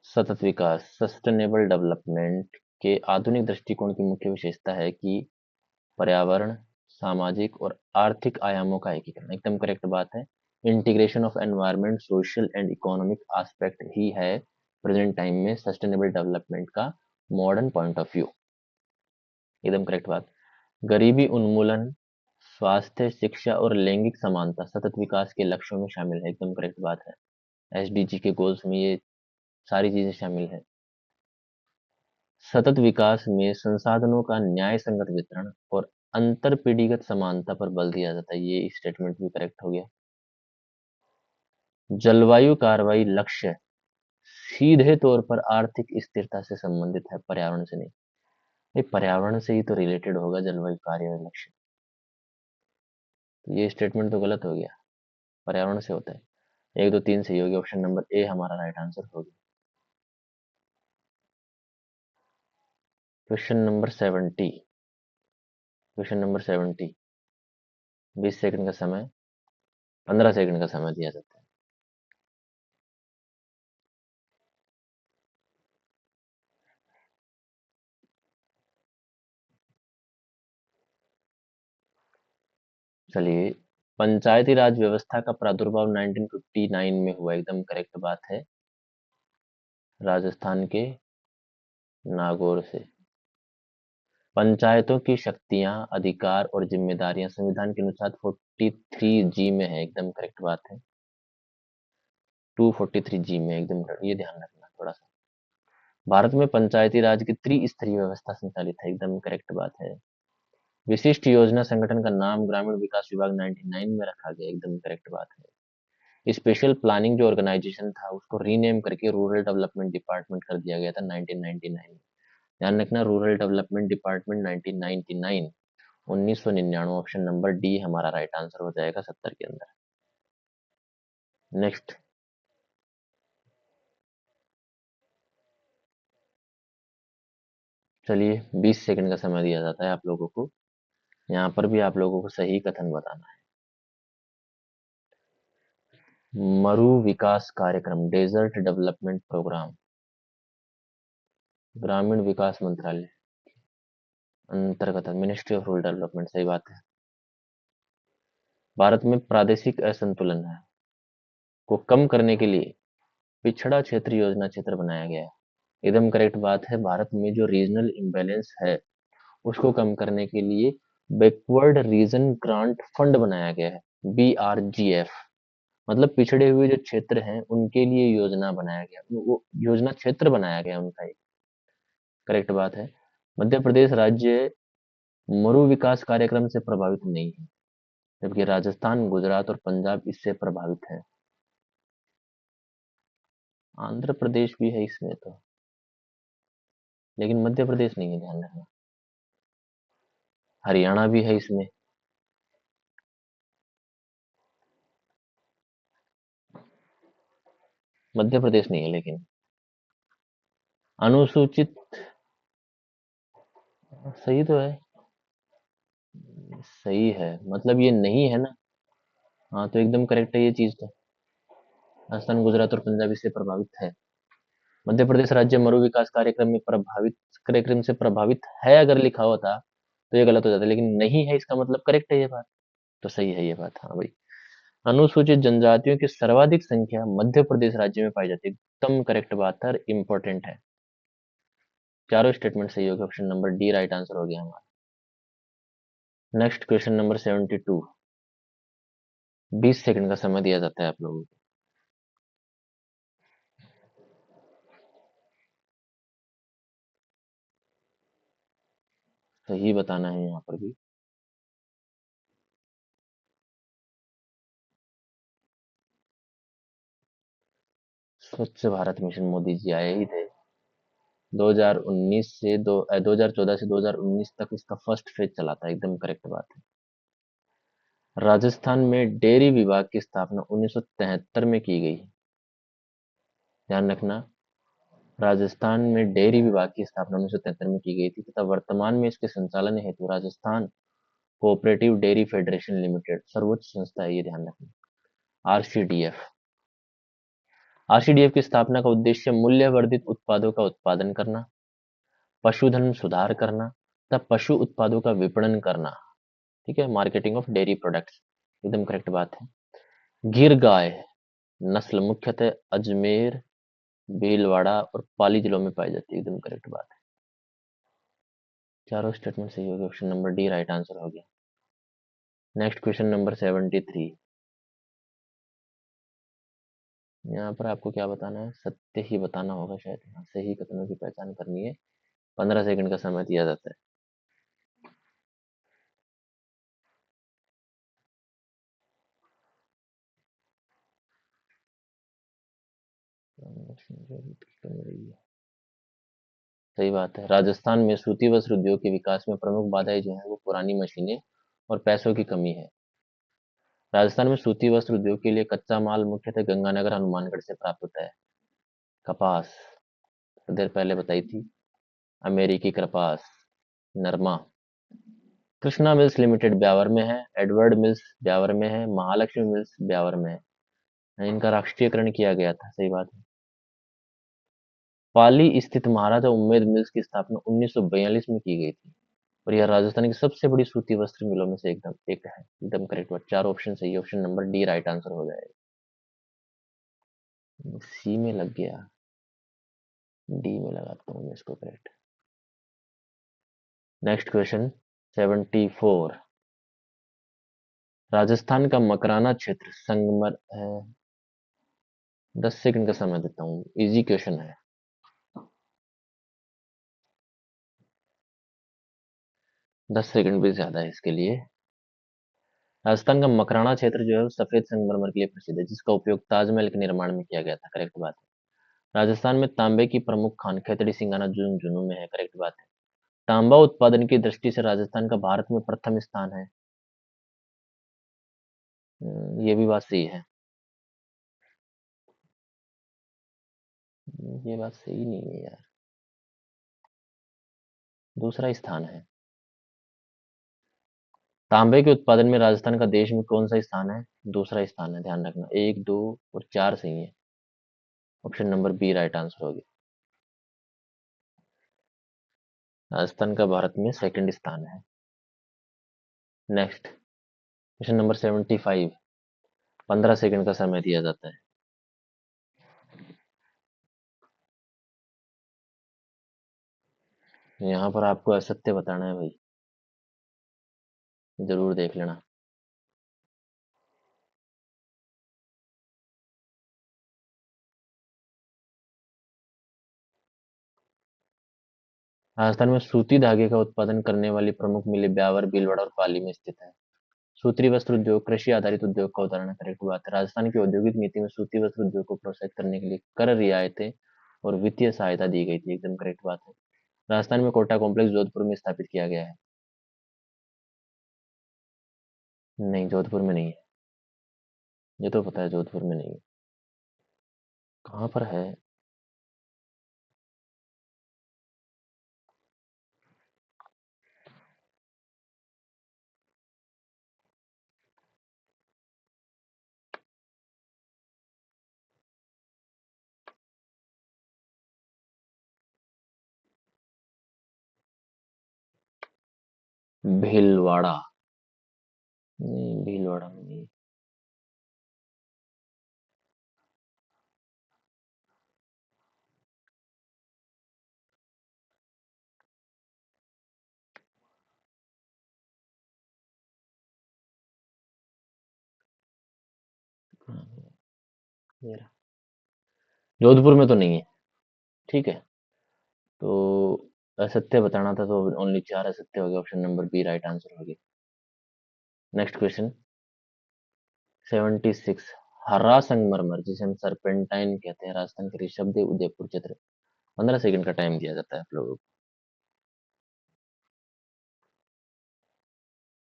सतत विकास, सस्टेनेबल डेवलपमेंट के आधुनिक दृष्टिकोण की मुख्य विशेषता है कि पर्यावरण, सामाजिक और आर्थिक आयामों का एकीकरण। एकदम करेक्ट बात है। Integration of environment, social and economic aspect ही है प्रेजेंट टाइम में सस्टेनेबल डेवलपमेंट का मॉडर्न पॉइंट ऑफ व्यू। एकदम करेक्ट बात। गरीबी उन्मूलन, स्वास्थ्य, शिक्षा और लैंगिक समानता सतत विकास के लक्ष्यों में शामिल है। एकदम करेक्ट बात है। एसडीजी के गोल्स में ये सारी चीजें शामिल है। सतत विकास में संसाधनों का न्याय संगत वितरण और अंतर पीढ़ीगत समानता पर बल दिया जाता है। ये स्टेटमेंट भी करेक्ट हो गया। जलवायु कार्रवाई लक्ष्य सीधे तौर पर आर्थिक स्थिरता से संबंधित है, पर्यावरण से नहीं। ये पर्यावरण से ही तो रिलेटेड होगा जलवायु कार्रवाई लक्ष्य। तो ये स्टेटमेंट तो गलत हो गया, पर्यावरण से होता है। 1 2 3 सही हो गया, ऑप्शन नंबर ए हमारा राइट आंसर हो गया। Question number 70, question number 70, 20 second का समय, 15 सेकंड का समय दिया जाता है। चलिए, पंचायती राज व्यवस्था का प्रादुर्भाव 1959 में हुआ। एकदम करेक्ट बात है, राजस्थान के नागौर से। पंचायतों की शक्तियां, अधिकार और जिम्मेदारियां संविधान के अनुसार 43G में है। एकदम करेक्ट बात है, 243G में, एकदम correct। ये ध्यान रखना थोड़ा सा। भारत में पंचायती राज की त्रिस्तरीय व्यवस्था संचालित है। एकदम करेक्ट बात है। विशिष्ट योजना संगठन का नाम ग्रामीण विकास विभाग 99 में रखा गया। एकदम करेक्ट बात है। स्पेशल प्लानिंग जो ऑर्गेनाइजेशन था उसको रीनेम करके रूरल डेवलपमेंट डिपार्टमेंट कर दिया गया था 1999 में। ध्यान रखना, rural development department 1999, 1999। Option number D हमारा राइट आंसर हो जाएगा 70 के अंदर। नेक्स्ट, चलिए 20 सेकंड का समय दिया जाता है आप लोगों को। यहाँ पर भी आप लोगों को सही कथन बताना है। मरु विकास कार्यक्रम, डेजर्ट डेवलपमेंट प्रोग्राम, ग्रामीण विकास मंत्रालय अंतर्गत, मिनिस्ट्री ऑफ रूरल डेवलपमेंट। सही बात है। भारत में प्रादेशिक असंतुलन है को कम करने के लिए पिछड़ा क्षेत्र योजना क्षेत्र बनाया गया है। एकदम करेक्ट बात है। भारत में जो रीजनल इम्बैलेंस है उसको कम करने के लिए बैकवर्ड रीजन ग्रांट फंड बनाया गया है। BRGF मतलब पिछड़े हुए जो क्षेत्र हैं उनके लिए योजना बनाया गया, वो योजना क्षेत्र बनाया गया उनका एक। करेक्ट बात है। मध्य प्रदेश राज्य मरु विकास कार्यक्रम से प्रभावित नहीं है, जबकि राजस्थान, गुजरात और पंजाब इससे प्रभावित है। आंध्र प्रदेश भी है इसमें तो, लेकिन मध्य प्रदेश नहीं है, ध्यान रखना। हरियाणा भी है इसमें। मध्य प्रदेश नहीं है लेकिन। अनुसूचित, सही तो है। सही है, मतलब ये नहीं है ना। हाँ तो एकदम करेक्ट है ये चीज तो। राजस्थान, गुजरात और पंजाब इससे प्रभावित है। मध्य प्रदेश राज्य मरु विकास कार्यक्रम से प्रभावित है अगर लिखा होता तो ये गलत हो जाता, लेकिन नहीं है इसका मतलब करेक्ट है ये बात। तो सही है ये बात, हाँ भाई। अनुसूचित जनजातियों की सर्वाधिक संख्या मध्य प्रदेश राज्य में पाई जाती है, एकदम करेक्ट बात है और इम्पोर्टेंट है। चारों स्टेटमेंट सही हो गए, option number D right answer हो गया हमारा। Next question number 72। 20 सेकंड का समय दिया जाता है आप लोगों को। सही बताना है यहाँ पर भी। स्वच्छ भारत मिशन मोदी जी आए ही थे। 2014 से 2019 तक इसका फर्स्ट फेज चला था, एकदम करेक्ट बात है। राजस्थान में डेयरी विभाग की स्थापना 1973 में की गई। ध्यान रखना, राजस्थान में डेयरी विभाग की स्थापना 1973 में की गई थी तथा वर्तमान में इसके संचालन हेतु Rajasthan cooperative dairy federation limited सर्वोच्च संस्था है, ये ध्यान रखना। आरसीडीएफ। आरसीडीएफ की स्थापना का उद्देश्य मूल्य वर्धित उत्पादों का उत्पादन करना, पशुधन सुधार करना तथा पशु उत्पादों का विपणन करना। ठीक है, मार्केटिंग ऑफ डेयरी प्रोडक्ट्स, एकदम करेक्ट बात है। गिर गाय नस्ल मुख्यतः अजमेर, भीलवाड़ा और पाली जिलों में पाई जाती है, एकदम करेक्ट बात है। चारों स्टेटमेंट सही हो गए, option number D right answer हो गया। Next question number 73। यहाँ पर आपको क्या बताना है, सत्य ही बताना होगा शायद। हाँ, सही कथनों की पहचान करनी है। 15 सेकंड का समय दिया जाता है। सही बात है। राजस्थान में सूती वस्त्र उद्योग के विकास में प्रमुख बाधाएं जो है वो पुरानी मशीनें और पैसों की कमी है। राजस्थान में सूती वस्त्र उद्योग के लिए कच्चा माल मुख्यतः गंगानगर, हनुमानगढ़ से प्राप्त होता है। कपास, थोड़ी देर पहले बताई थी, अमेरिकी कपास। नरमा, कृष्णा मिल्स लिमिटेड ब्यावर में है, एडवर्ड मिल्स ब्यावर में है, महालक्ष्मी मिल्स ब्यावर में है। इनका राष्ट्रीयकरण किया गया था, सही बात है। पाली स्थित महाराजा उम्मेद मिल्स की स्थापना 1942 में की गई थी और यह राजस्थान की सबसे बड़ी सूती वस्त्र मिलों में से एकदम एक है, एकदम करेक्ट बात। चार ऑप्शन सही, option number D right answer हो जाएगा। सी में लग गया, डी में लगाता हूँ मैं इसको करेक्ट। Next question 74। राजस्थान का मकराना क्षेत्र संगमर है। 10 सेकंड का समय देता हूँ, इजी क्वेश्चन है। 10 सेकंड भी ज्यादा है इसके लिए। राजस्थान का मकराना क्षेत्र जो है वो सफेद संगमरमर के लिए प्रसिद्ध है, जिसका उपयोग ताजमहल के निर्माण में किया गया था, करेक्ट बात है। राजस्थान में तांबे की प्रमुख खान खेतड़ी सिंगाना झुंझुनू में है, करेक्ट बात है। तांबा उत्पादन की दृष्टि से राजस्थान का भारत में प्रथम स्थान है। ये भी बात सही है। ये बात सही नहीं है यार, दूसरा स्थान है। तांबे के उत्पादन में राजस्थान का देश में कौन सा स्थान है? दूसरा स्थान है, ध्यान रखना। एक, दो और चार सही है, option number B right answer होगी। राजस्थान का भारत में सेकंड स्थान है। Next question number 75। 15 सेकंड का समय दिया जाता है। यहाँ पर आपको असत्य बताना है भाई, जरूर देख लेना। राजस्थान में सूती धागे का उत्पादन करने वाली प्रमुख मिलें ब्यावर, भीलवाड़ा और पाली में स्थित है। सूती वस्त्र उद्योग कृषि आधारित उद्योग का उदाहरण है। करेक्ट बात है। राजस्थान की औद्योगिक नीति में सूती वस्त्र उद्योग को प्रोत्साहित करने के लिए कर रियायतें और वित्तीय सहायता दी गई थी। एकदम करेक्ट बात है। राजस्थान में कोटा कॉम्प्लेक्स जोधपुर में स्थापित किया गया है। नहीं, जोधपुर में नहीं है। ये तो पता है, जोधपुर में नहीं है। कहाँ पर है? भीलवाड़ा। नहीं, भीलवाड़ा में नहीं। ये रहा। जोधपुर में तो नहीं है। ठीक है। तो असत्य बताना था, तो ओनली 4 असत्य हो गए। Option number B right answer होगी। Next question. 76। हरा संगमरमर, जिसे हम सरपेंटाइन कहते हैं, राजस्थान के ऋषभदेव उदयपुर चित्र। 15 सेकंड का टाइम दिया जाता है आप लोगों को।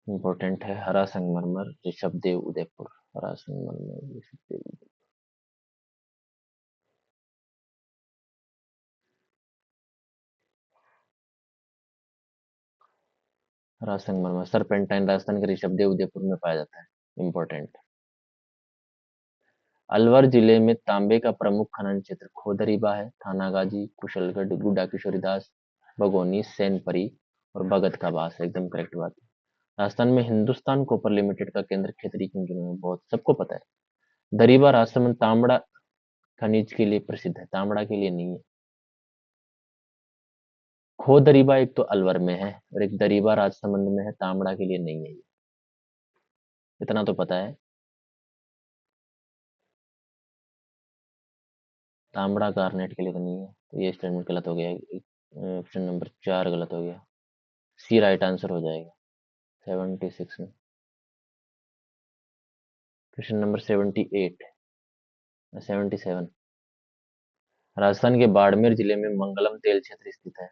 इंपॉर्टेंट है। हरा संगमरमर, ऋषभदेव उदयपुर। हरा संगमरमर, ऋषभदेव। हरा संगमरमर सरपेंटाइन राजस्थान के ऋषभदेव उदयपुर में पाया जाता है। इंपॉर्टेंट। अलवर जिले में तांबे का प्रमुख खनन क्षेत्र खोदरीबा है, थानागाजी, कुशलगढ़, गुड्डा किशोरीदास, बगोनी, सैनपरी और भगत का बास है। एकदम करेक्ट बात है। राजस्थान में हिंदुस्तान कॉपर लिमिटेड का केंद्र खेतरी किंजलों में बहुत सबको पता है। दरीबा राजसमंद तांबड़ा खनिज के लिए प्रसिद्ध है, तांबड़ा के लिए नहीं है। खोदरीबा एक तो अलवर में है और एक दरीबा राजसमंद में है, तांबड़ा के लिए नहीं है ये। इतना तो पता है। तांबड़ा गार्नेट के लिए तो नहीं है, तो ये स्टेटमेंट गलत हो गया। ऑप्शन नंबर 4 गलत हो गया। सी राइट आंसर हो जाएगा। 76 में। Question number 78। 77। राजस्थान के बाड़मेर जिले में मंगलम तेल क्षेत्र स्थित है।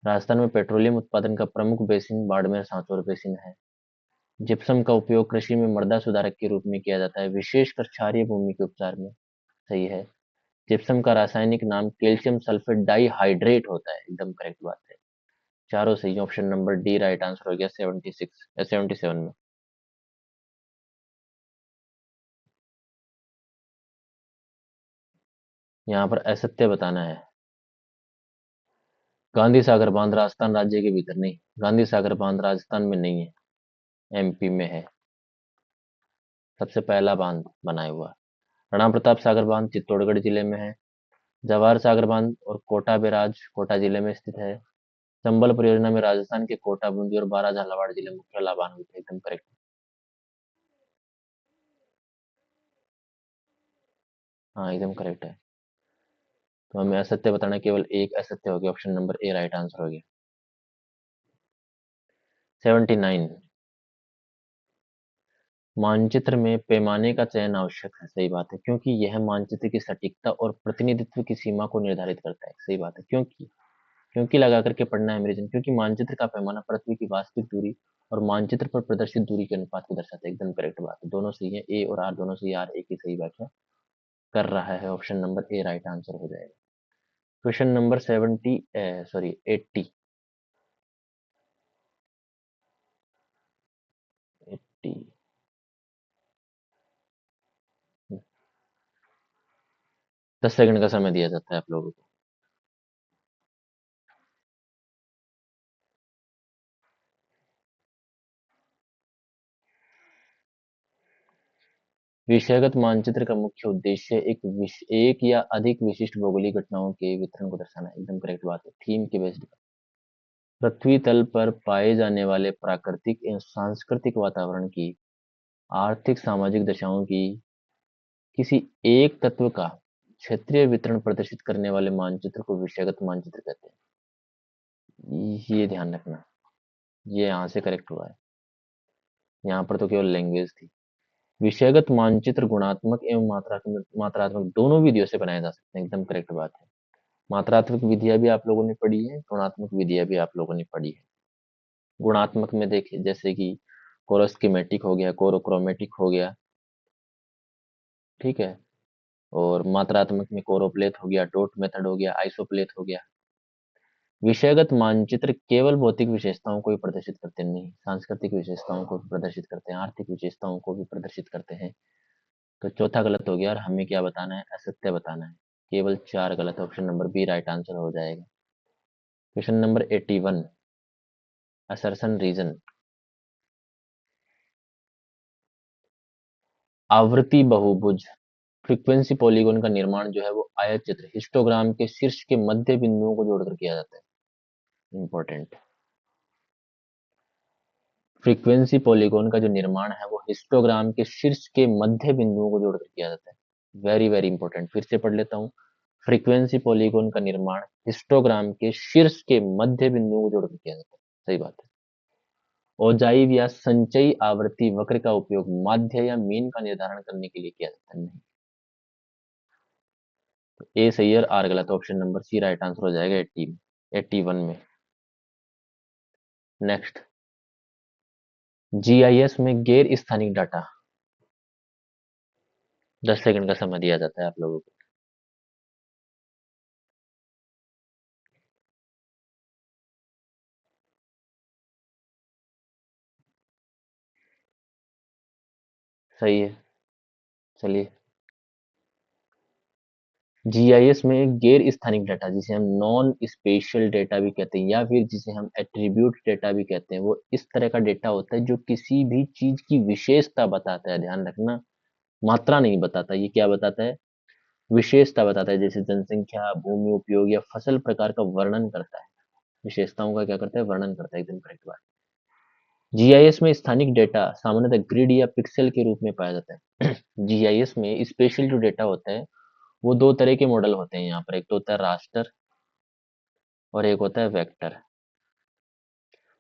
राजस्थान में पेट्रोलियम उत्पादन का प्रमुख बेसिन बाड़मेर सांचौर बेसिन है। जिप्सम का उपयोग कृषि में मृदा सुधारक के रूप में किया जाता है, विशेषकर क्षारीय भूमि के उपचार में। सही है। जिप्सम का रासायनिक नाम कैल्शियम सल्फेट डाइहाइड्रेट होता है। एकदम करेक्ट बात है। चारों सही। Option number D right answer हो गया। 76 77 में। यहाँ पर असत्य बताना है। गांधी सागर बांध राजस्थान राज्य के भीतर नहीं। गांधी सागर बांध राजस्थान में नहीं है, एमपी में है। सबसे पहला बांध बनाया हुआ। राणा प्रताप सागर बांध चित्तौड़गढ़ जिले में है। जवाहर सागर बांध और कोटा बैराज कोटा जिले में स्थित है। चंबल परियोजना में राजस्थान के कोटा, बूंदी और बारह झालावाड़ जिले मुख्य लाभान्वित है। एकदम करेक्ट। हाँ, एकदम करेक्ट है। तो हमें असत्य बताना, केवल एक असत्य हो गया। Option number A right answer हो गया। 79। मानचित्र में पैमाने का चयन आवश्यक है। सही बात है, क्योंकि यह मानचित्र की सटीकता और प्रतिनिधित्व की सीमा को निर्धारित करता है। सही बात है। क्योंकि लगा करके पढ़ना है मेरे जन, क्योंकि मानचित्र का पैमाना पृथ्वी की वास्तविक दूरी और मानचित्र पर प्रदर्शित दूरी के अनुपात को दर्शाता है। एकदम करेक्ट बात है। दोनों सही है। ए और आर दोनों सही। आर ए की सही व्याख्या कर रहा है। Option number A right answer हो जाएगा। Question number 80। 80। 10 सेकंड का समय दिया जाता है आप लोगों को। विषयगत मानचित्र का मुख्य उद्देश्य एक या अधिक विशिष्ट भौगोलिक घटनाओं के वितरण को दर्शाना है। एकदम करेक्ट बात है। थीम के बेस्ड। पृथ्वी तल पर पाए जाने वाले प्राकृतिक एवं सांस्कृतिक वातावरण की आर्थिक सामाजिक दशाओं की किसी एक तत्व का क्षेत्रीय वितरण प्रदर्शित करने वाले मानचित्र को विषयगत मानचित्र कहते हैं। ये ध्यान रखना, ये यहाँ से करेक्ट हुआ है, यहाँ पर तो केवल लैंग्वेज थी। विषयगत मानचित्र गुणात्मक एवं मात्रात्मक दोनों विधियों से बनाए जा सकते हैं, एकदम करेक्ट बात है। मात्रात्मक विधियां भी आप लोगों ने पढ़ी है, गुणात्मक विधियां भी आप लोगों ने पढ़ी है। गुणात्मक में देखिए जैसे कि कोरोस्कीमेटिक हो गया, कोरोक्रोमेटिक हो गया, ठीक है, और मात्रात्मक में कोरोप्लेथ हो गया, डॉट मेथड हो गया, आइसोप्लेथ हो गया। विषयगत मानचित्र केवल भौतिक विशेषताओं को भी प्रदर्शित करते नहीं, सांस्कृतिक विशेषताओं को भी प्रदर्शित करते हैं, आर्थिक विशेषताओं को भी प्रदर्शित करते हैं। तो चौथा गलत हो गया, और हमें क्या बताना है, असत्य बताना है। केवल 4 गलत, option number B right answer हो जाएगा। Question number 81, assertion reason. आवृत्ति बहुभुज फ्रीक्वेंसी पॉलीगॉन का निर्माण जो है वो आयत चित्र हिस्टोग्राम के शीर्ष के मध्य बिंदुओं को जोड़कर किया जाता है। इंपॉर्टेंट, फ्रीक्वेंसी पॉलीगॉन का जो निर्माण है वो हिस्टोग्राम के शीर्ष के मध्य बिंदुओं को जोड़कर किया जाता है। वेरी वेरी इंपॉर्टेंट, फिर से पढ़ लेता हूँ। फ्रीक्वेंसी पॉलीगॉन का निर्माण हिस्टोग्राम के शीर्ष के मध्य बिंदुओं को जोड़कर किया जाता है। सही बात है। ओजाइव या संचयी आवृत्ति वक्र का उपयोग माध्य या मीन का निर्धारण करने के लिए किया जाता है। नहीं, तो ए सही है और आर गलत, option number C right answer हो जाएगा 81 में। नेक्स्ट, जीआईएस में गैर स्थानिक डाटा, 10 सेकंड का समय दिया जाता है आप लोगों को। सही है, चलिए। जीआईएस में गैर स्थानिक डाटा, जिसे हम नॉन स्पेशियल डेटा भी कहते हैं या फिर जिसे हम एट्रीब्यूट डेटा भी कहते हैं, वो इस तरह का डेटा होता है जो किसी भी चीज की विशेषता बताता है। ध्यान रखना, मात्रा नहीं बताता, ये क्या बताता है, विशेषता बताता है। जैसे जनसंख्या, भूमि उपयोग या फसल प्रकार का वर्णन करता है। विशेषताओं का क्या करता है, वर्णन करता है, एकदम करेक्ट बात। जीआईएस में स्थानिक डेटा सामान्यतः ग्रिड या पिक्सेल के रूप में पाया जाता है। जीआईएस में स्पेशल जो डेटा होता है वो दो तरह के मॉडल होते हैं यहाँ पर, एक तो होता है रास्टर और एक होता है वेक्टर।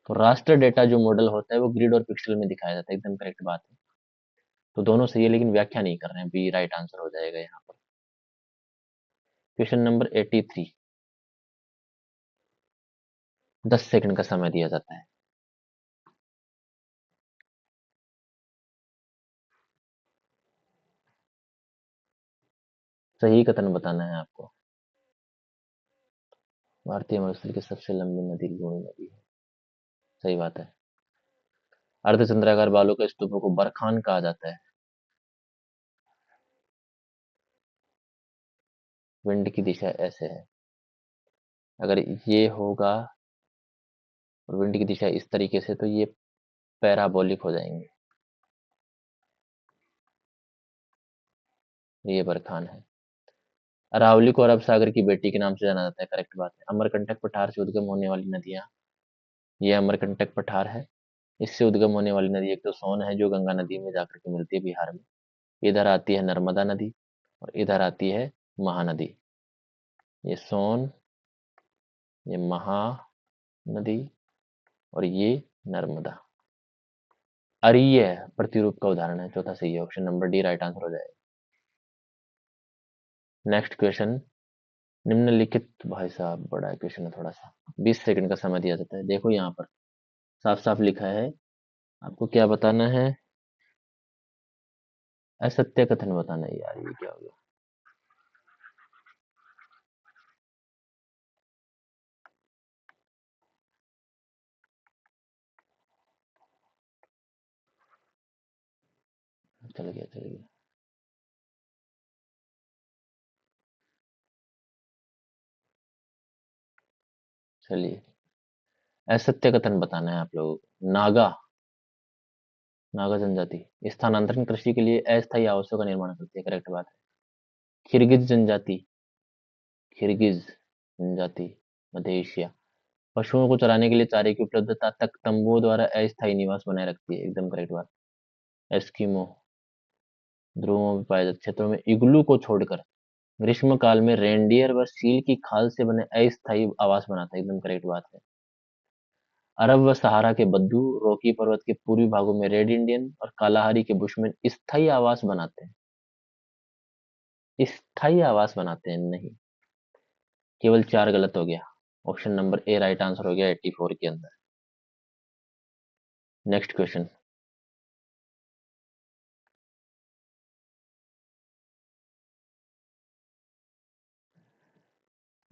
तो रास्टर डेटा जो मॉडल होता है वो ग्रिड और पिक्सल में दिखाया जाता है, एकदम करेक्ट बात है। तो दोनों सही है लेकिन व्याख्या नहीं कर रहे हैं, बी राइट आंसर हो जाएगा यहाँ पर। क्वेश्चन नंबर 83, 10 सेकंड का समय दिया जाता है। सही कथन बताना है आपको। भारतीय मरुस्थल की सबसे लंबी नदी लूनी नदी है। सही बात है। अर्धचंद्राकार बालू के स्तूपों को बरखान कहा जाता है। विंड की दिशा ऐसे है, अगर ये होगा और विंड की दिशा इस तरीके से तो ये पैराबोलिक हो जाएंगे। ये बरखान है। अरावली को अरब सागर की बेटी के नाम से जाना जाता है, करेक्ट बात है। अमरकंटक पठार से उद्गम होने वाली नदियां, ये अमरकंटक पठार है। इससे उद्गम होने वाली नदी एक तो सोन है जो गंगा नदी में जाकर के मिलती है बिहार में, इधर आती है नर्मदा नदी और इधर आती है महानदी। ये सोन, ये महानदी और ये नर्मदा। अरीय प्रतिरूप का उदाहरण है, चौथा सही है, option number D right answer हो जाएगा। नेक्स्ट क्वेश्चन, निम्नलिखित, भाई साहब बड़ा क्वेश्चन है थोड़ा सा, 20 सेकंड का समय दिया जाता है। देखो यहाँ पर साफ साफ लिखा है, आपको क्या बताना है, असत्य कथन बताना है। यार ये क्या हो गया, चल गया चल गया। चलिए, असत्य कथन बताना है आप लोगों को। नागा जनजाति स्थानांतरण कृषि के लिए अस्थायी आवासों का निर्माण करती है, करेक्ट बात है। किर्गिज जनजाति मध्य एशिया पशुओं को चराने के लिए चारे की उपलब्धता तक तंबुओं द्वारा अस्थायी निवास बनाए रखती है, एकदम करेक्ट बात। एस्किमो ध्रुवों में पाए जाते क्षेत्रों में इग्लू को छोड़कर ग्रीष्म काल में रेनडियर व सील की खाल से बने अस्थायी आवास बनाता है, एकदम करेक्ट बात है। अरब व सहारा के बद्दू रॉकी पर्वत के पूर्वी भागों में रेड इंडियन और कालाहारी के बुशमैन स्थायी आवास बनाते हैं। स्थायी आवास बनाते हैं नहीं। केवल 4 गलत हो गया। Option number A right answer हो गया 84 के अंदर। Next question.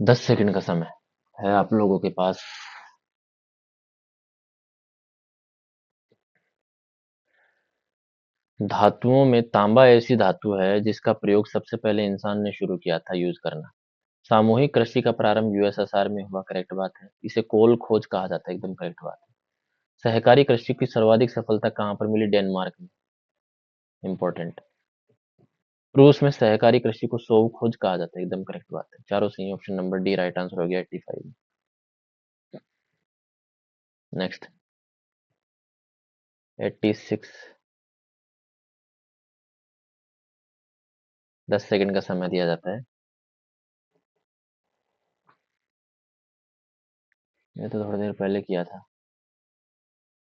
10 सेकंड का समय है आप लोगों के पास। धातुओं में तांबा ऐसी धातु है जिसका प्रयोग सबसे पहले इंसान ने शुरू किया था यूज करना। सामूहिक कृषि का प्रारंभ यूएसएसआर में हुआ, करेक्ट बात है। इसे कोल खोज कहा जाता है, एकदम करेक्ट बात है। सहकारी कृषि की सर्वाधिक सफलता कहाँ पर मिली? डेनमार्क में। इंपॉर्टेंट। रूस में सहकारी कृषि को सोव खोज कहा जाता है, एकदम करेक्ट बात है। चारों सही। Option number D right answer हो गया 85। नेक्स्ट 86। 10 सेकंड का समय दिया जाता है। ये तो थोड़ी देर पहले किया था।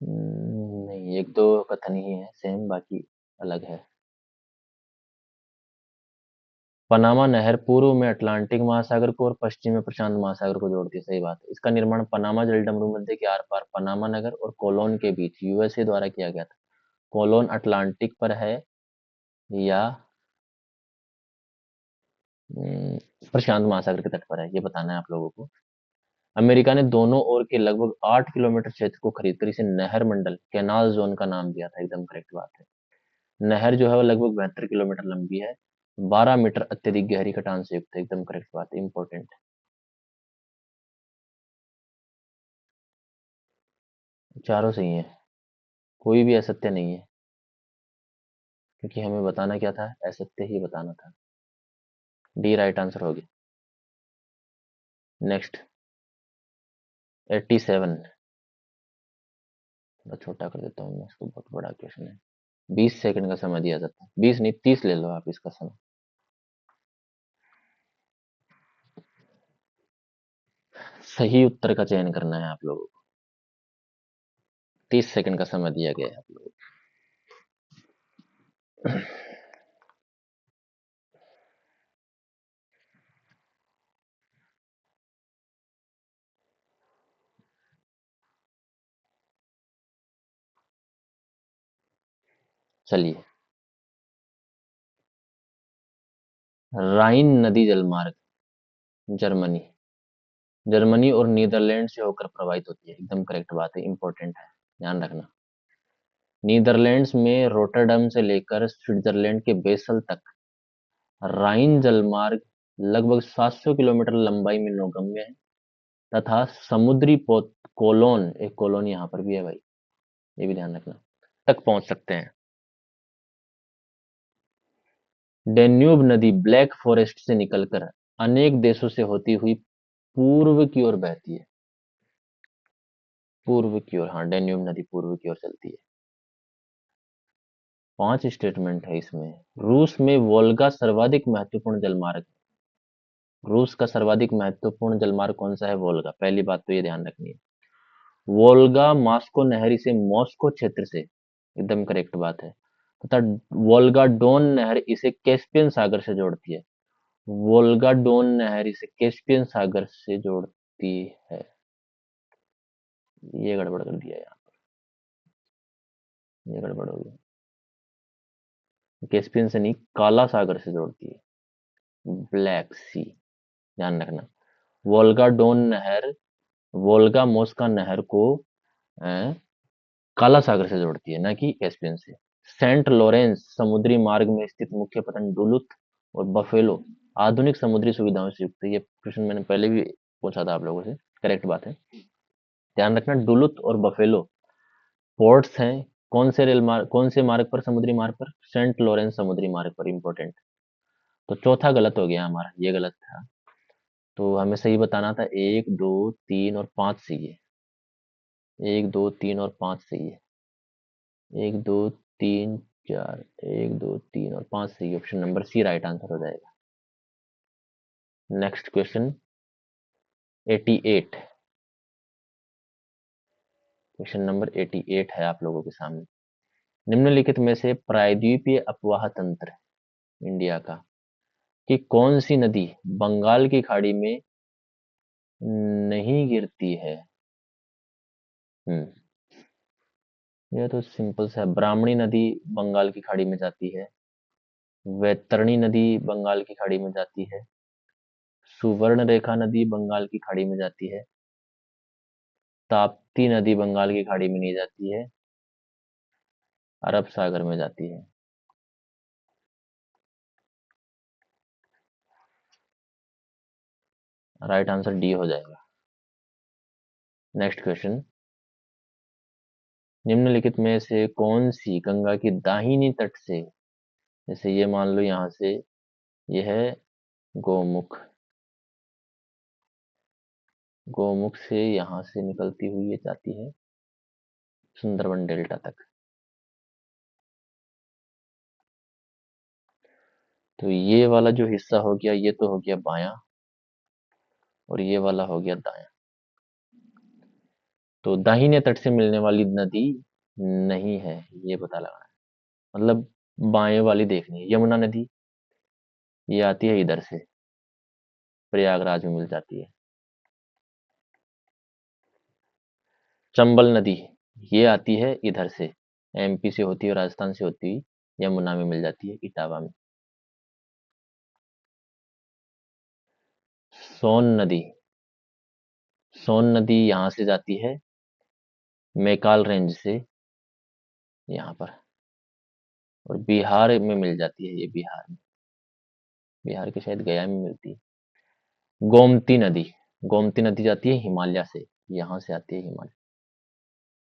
नहीं, एक दो कथन ही है सेम, बाकी अलग है। पनामा नहर पूर्व में अटलांटिक महासागर को और पश्चिम में प्रशांत महासागर को जोड़ती है, सही बात है। इसका निर्माण पनामा जलडमरू मध्य के आर पार पनामा नगर और कोलोन के बीच यूएसए द्वारा किया गया था। कोलोन अटलांटिक पर है या प्रशांत महासागर के तट पर है, ये बताना है आप लोगों को। अमेरिका ने दोनों ओर के लगभग 8 किलोमीटर क्षेत्र को खरीदकर इसे नहर मंडल कैनाल जोन का नाम दिया था, एकदम करेक्ट बात है। नहर जो है वो लगभग 72 किलोमीटर लंबी है, 12 मीटर अत्यधिक गहरी कटान से युक्त है, एकदम करेक्ट बात है। इंपॉर्टेंट। चारों सही है, कोई भी असत्य नहीं है, क्योंकि हमें बताना क्या था? असत्य ही बताना था। डी राइट आंसर हो गया। नेक्स्ट 87। थोड़ा छोटा कर देता हूँ मैं इसको, बहुत बड़ा क्वेश्चन है। 20 सेकंड का समय दिया जाता है, 20 नहीं 30 ले लो आप इसका समय। सही उत्तर का चयन करना है आप लोगों को। 30 सेकंड का समय दिया गया है आप लोगों को। चलिए, राइन नदी जलमार्ग जर्मनी जर्मनी और नीदरलैंड से होकर प्रवाहित होती है, एकदम करेक्ट बात है। इंपॉर्टेंट है, ध्यान रखना। नीदरलैंड्स में रोटरडम से लेकर स्विट्जरलैंड के बेसल तक राइन जलमार्ग लगभग 700 किलोमीटर लंबाई में नौगम्य है तथा समुद्री कोलोन, एक कोलोन यहाँ पर भी है भाई, ये भी ध्यान रखना, तक पहुंच सकते हैं। डेन्यूब नदी ब्लैक फॉरेस्ट से निकलकर अनेक देशों से होती हुई पूर्व की ओर बहती है। पूर्व की ओर, हाँ, डेन्यूब नदी पूर्व की ओर चलती है। 5 स्टेटमेंट है इसमें। रूस में वोल्गा सर्वाधिक महत्वपूर्ण जलमार्ग। रूस का सर्वाधिक महत्वपूर्ण जलमार्ग कौन सा है? वोल्गा। पहली बात तो ये ध्यान रखनी है। वोल्गा मॉस्को नहर इसे मॉस्को क्षेत्र से, एकदम करेक्ट बात है, तथा वोल्गा डोन नहर इसे कैस्पियन सागर से जोड़ती है। वोल्गा डोन नहर इसे कैस्पियन सागर से जोड़ती है। ये गड़बड़ कर दिया यहाँ, ये गड़बड़ हो गई। कैस्पियन से नहीं, काला सागर से जोड़ती है, ब्लैक सी, ध्यान रखना। वोल्गा डोन नहर वोल्गा मोस्का नहर को अ, काला सागर से जोड़ती है, ना कि कैस्पियन से। सेंट लॉरेंस समुद्री मार्ग में स्थित मुख्य पतन डुलुथ और बफेलो आधुनिक समुद्री सुविधाओं से युक्त है। ये क्वेश्चन मैंने पहले भी पूछा था आप लोगों से, करेक्ट बात है। ध्यान रखना, डुलुथ और बफेलो पोर्ट्स हैं। कौन से मार्ग पर? समुद्री मार्ग पर, सेंट लॉरेंस समुद्री मार्ग पर। इंपॉर्टेंट। तो चौथा गलत हो गया हमारा, ये गलत था। तो हमें सही बताना था 1 2 3 और 5 सही है। 1 2 3 और 5 सही है। 1 2 3 4, 1 2 3 और 5 सही। Option number C right answer हो जाएगा। Next question 88। क्वेश्चन नंबर 88 है आप लोगों के सामने। निम्नलिखित में से प्रायद्वीपीय अपवाह तंत्र इंडिया का कि कौन सी नदी बंगाल की खाड़ी में नहीं गिरती है? हम्म यह तो सिंपल सा है। ब्राह्मणी नदी बंगाल की खाड़ी में जाती है। वैतरणी नदी बंगाल की खाड़ी में जाती है। सुवर्ण रेखा नदी बंगाल की खाड़ी में जाती है। ताप्ती नदी बंगाल की खाड़ी में नहीं जाती है, अरब सागर में जाती है। राइट आंसर डी हो जाएगा। नेक्स्ट क्वेश्चन, निम्नलिखित में से कौन सी गंगा की दाहिनी तट से, जैसे ये मान लो यहाँ से, यह है गोमुख, गोमुख से यहाँ से निकलती हुई ये जाती है सुंदरबन डेल्टा तक। तो ये वाला जो हिस्सा हो गया ये तो हो गया बायां, और ये वाला हो गया दायां। तो दाहिने तट से मिलने वाली नदी नहीं है, ये पता लगाना है। मतलब बाएं वाली देखनी है। यमुना नदी ये आती है इधर से, प्रयागराज में मिल जाती है। चंबल नदी ये आती है इधर से, एमपी से होती है, राजस्थान से होती हुई यमुना में मिल जाती है, इटावा में। सोन नदी, सोन नदी यहाँ से जाती है मैकाल रेंज से यहाँ पर, और बिहार में मिल जाती है, ये बिहार में, बिहार के शायद गया में मिलती है। गोमती नदी, गोमती नदी जाती है हिमालय से, यहाँ से आती है हिमालय।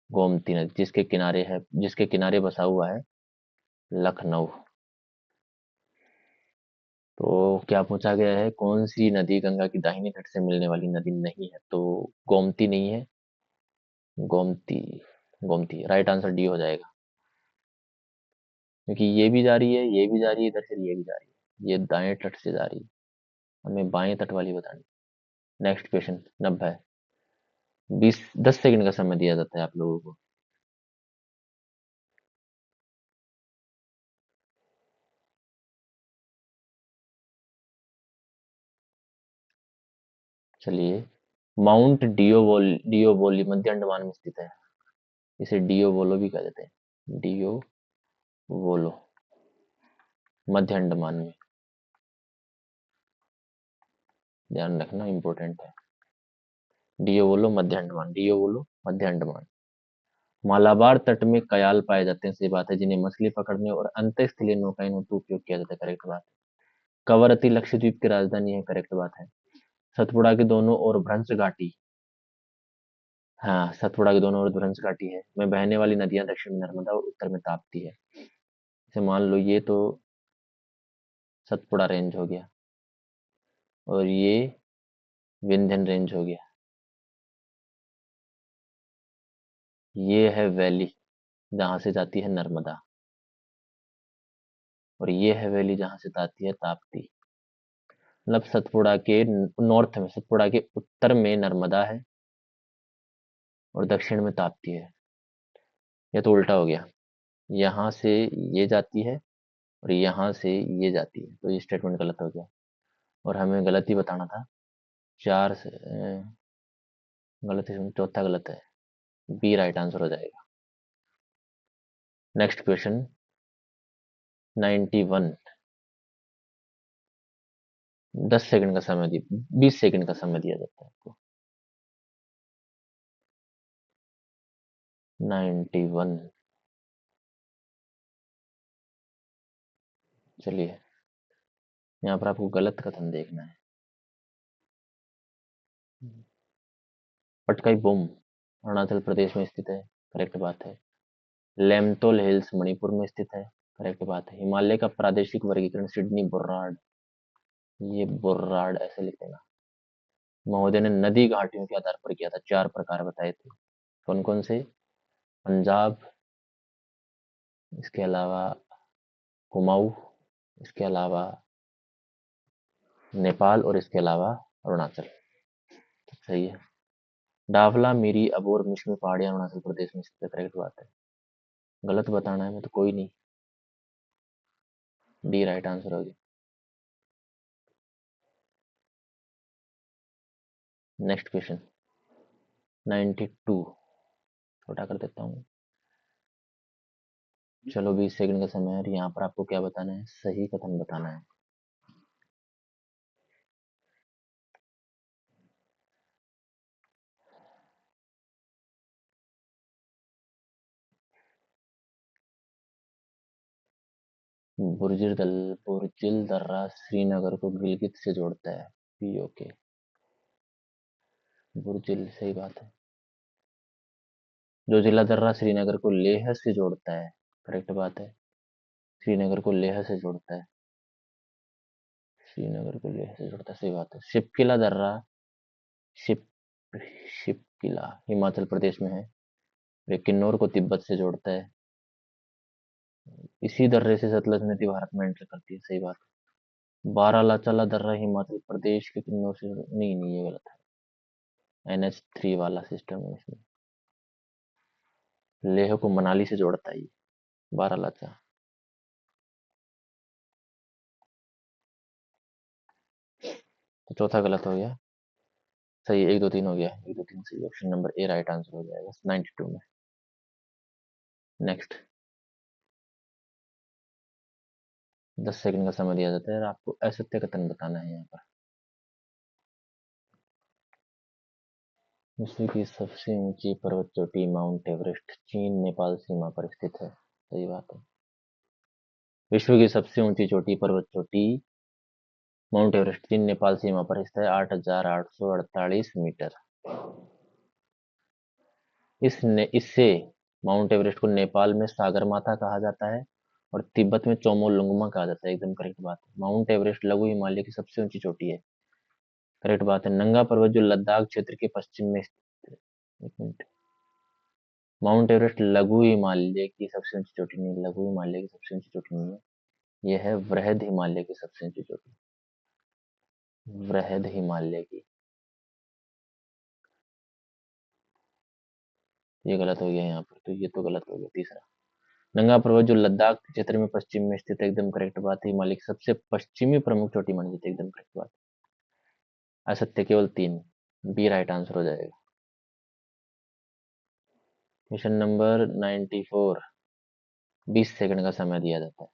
गोमती नदी जिसके किनारे है, जिसके किनारे बसा हुआ है लखनऊ। तो क्या पूछा गया है, कौन सी नदी गंगा की दाहिने तट से मिलने वाली नदी नहीं है? तो गोमती नहीं है, Gomti, Gomti right answer D हो जाएगा। क्योंकि ये भी जा रही है, ये भी जा रही है, इधर से ये भी जा रही है, ये दाएं तट से जा रही है, हमें बाएं तट वाली बतानी। नेक्स्ट क्वेश्चन 90, 10 सेकंड का समय दिया जाता है आप लोगों को। चलिए, माउंट डियोबोली मध्य अंडमान में स्थित है। इसे डियोबोलो भी कह देते हैं, डियोबोलो, मध्य अंडमान में। ध्यान रखना, इंपॉर्टेंट है। डियोबोलो मध्य अंडमान, डियोबोलो मध्य अंडमान। मालाबार तट में कयाल पाए जाते हैं, सही बात है, जिन्हें मछली पकड़ने और अंतःस्थलीय नौकायन हेतु उपयोग किया जाता है, करेक्ट बात है। कवरत्ती लक्षद्वीप की राजधानी है, करेक्ट बात है। सतपुड़ा के दोनों ओर भ्रंश घाटी, हाँ, सतपुड़ा के दोनों ओर भ्रंश घाटी है, में बहने वाली नदियां दक्षिण में नर्मदा और उत्तर में ताप्ती है। जैसे मान लो ये तो सतपुड़ा रेंज हो गया, और ये विंध्यन रेंज हो गया, ये है वैली जहां से जाती है नर्मदा, और ये है वैली जहां से जाती है ताप्ती। मतलब सतपुड़ा के नॉर्थ में, सतपुड़ा के उत्तर में नर्मदा है, और दक्षिण में ताप्ती है। ये तो उल्टा हो गया, यहाँ से ये जाती है, और यहाँ से ये जाती है, तो ये स्टेटमेंट गलत हो गया, और हमें गलत ही बताना था। चार से गलत है, चौथा गलत है, बी राइट आंसर हो जाएगा। नेक्स्ट क्वेश्चन 91, 10 सेकंड का समय दिया, 20 सेकंड का समय दिया जाता है आपको। 91, चलिए, यहाँ पर आपको गलत कथन देखना है। पटकाई बोम अरुणाचल प्रदेश में स्थित है, करेक्ट बात है। लेमतोल हिल्स मणिपुर में स्थित है, करेक्ट बात है। हिमालय का प्रादेशिक वर्गीकरण सिडनी बुर्राड, ये बुर्राड ऐसे लिख देना। महोदय ने नदी घाटियों के आधार पर किया था, 4 प्रकार बताए थे, कौन कौन से? पंजाब, इसके अलावा कुमाऊं, इसके अलावा नेपाल, और इसके अलावा अरुणाचल। तो सही है। डावला, मिरी, अबोर, मिश्मी पहाड़ियां अरुणाचल प्रदेश में स्थित है। करेक्ट बात है। गलत बताना है मैं तो कोई नहीं। डी राइट आंसर होगी। नेक्स्ट क्वेश्चन 92 छोटा कर देता हूँ। चलो 20 सेकंड का समय है और यहाँ पर आपको क्या बताना है? सही कथन बताना है। बुर्जिल दर्रा श्रीनगर को गिलगित से जोड़ता है। पीओके। बुर्जिल सही बात है। जोजिला दर्रा श्रीनगर को लेह से जोड़ता है। करेक्ट बात है। श्रीनगर को लेह से जोड़ता है। श्रीनगर को लेह से जोड़ता है, सही बात है। शिपकिला दर्रा शिप शिपकिला हिमाचल प्रदेश में है। वे किन्नौर को तिब्बत से जोड़ता है। इसी दर्रे से सतलज नदी भारत में एंटर करती है। सही बात है। बारालाचाला दर्रा हिमाचल प्रदेश के किन्नौर से नहीं, नहीं ये गलत है। NH3 वाला सिस्टम है इसमें। लेह को मनाली से जोड़ता है ये बारालाचा। तो चौथा गलत हो गया। सही 1 2 3 हो गया। 1 2 3 सही। Option number A right answer हो जाएगा 92 में। नेक्स्ट 10 सेकंड का समय दिया जाता है और आपको असत्य कथन बताना है यहाँ पर। विश्व की सबसे ऊंची पर्वत चोटी माउंट एवरेस्ट चीन नेपाल सीमा पर स्थित है। सही बात है। विश्व की सबसे ऊंची चोटी पर्वत चोटी माउंट एवरेस्ट चीन नेपाल सीमा पर स्थित है। 8,848 मीटर। इससे माउंट एवरेस्ट को नेपाल में सागरमाथा कहा जाता है और तिब्बत में चोमोलुंगमा कहा जाता है। एकदम करेक्ट बात है। माउंट एवरेस्ट लघु हिमालय की सबसे ऊंची चोटी है। करेक्ट बात है। नंगा पर्वत जो लद्दाख क्षेत्र के पश्चिम में स्थित है। एक मिनट। माउंट एवरेस्ट लघु हिमालय की सबसे ऊंची चोटी नहीं, लघु हिमालय की सबसे ऊंची चोटी नहीं है। यह है वृहद हिमालय की सबसे ऊंची चोटी। वृहद हिमालय की। ये गलत हो गया यहाँ पर, तो ये तो गलत हो गया तीसरा। नंगा पर्वत जो लद्दाख क्षेत्र में पश्चिम में स्थित है। एकदम करेक्ट बात है। हिमालय की सबसे पश्चिमी प्रमुख चोटी मानी जाती है। एकदम करेक्ट बात। असत्य केवल 3। बी राइट आंसर हो जाएगा। क्वेश्चन नंबर 94 20 सेकंड का समय दिया जाता है।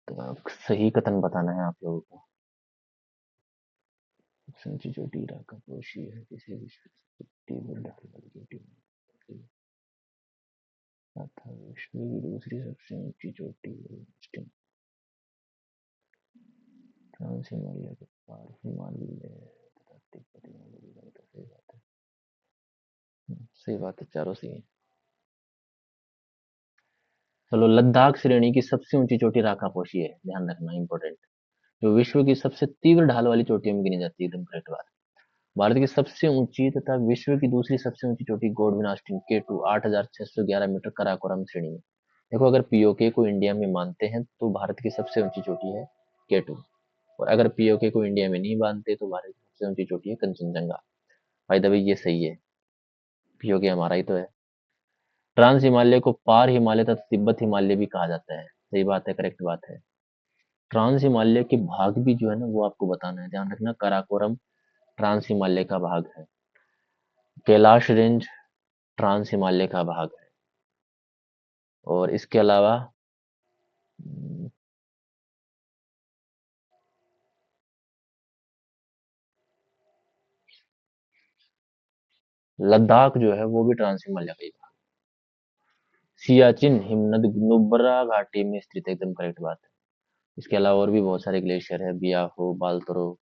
तो सही कथन बताना है आप लोगों को। सबसे ऊंची चोटी राकापोशी है। किसी विश्व की तीव्र ढाल वाली चोटी था। विश्व की दूसरी सबसे ऊंची चोटी फ्रांस हिमालय के पार हिमालय तथा तिब्बत हिमालय तो सही बात है। सही बात है, चारों सही है। चलो लद्दाख श्रेणी की सबसे ऊंची चोटी राकापोशी है। ध्यान रखना इंपॉर्टेंट। जो विश्व की सबसे तीव्र ढाल वाली चोटियों में गिनी जाती है। एकदम करेक्ट बात। भारत की सबसे ऊंची तथा विश्व की दूसरी सबसे ऊंची चोटी Godwin Austin K2 8,611 metre Karakoram श्रेणी में। देखो अगर पीओके को इंडिया में मानते हैं तो भारत की सबसे ऊंची चोटी है K2। और अगर पीओके को इंडिया में नहीं मानते तो भारत की सबसे ऊंची चोटी है कंचनजंगा। भाई दबे ये सही है। पीओके हमारा ही तो है। ट्रांस हिमालय को पार हिमालय तथा तिब्बत हिमालय भी कहा जाता है। सही बात है, करेक्ट बात है। ट्रांस हिमालय के भाग भी जो है ना वो आपको बताना है। ध्यान रखना कराकोरम ट्रांस हिमालय का भाग है। कैलाश रेंज ट्रांस हिमालय का भाग है। और इसके अलावा लद्दाख जो है वो भी ट्रांस हिमालय का ही भाग। सियाचिन हिमनद नुब्रा घाटी में स्थित है। एकदम करेक्ट बात है। इसके अलावा और भी बहुत सारे ग्लेशियर है। बियाहो बाल्तरो।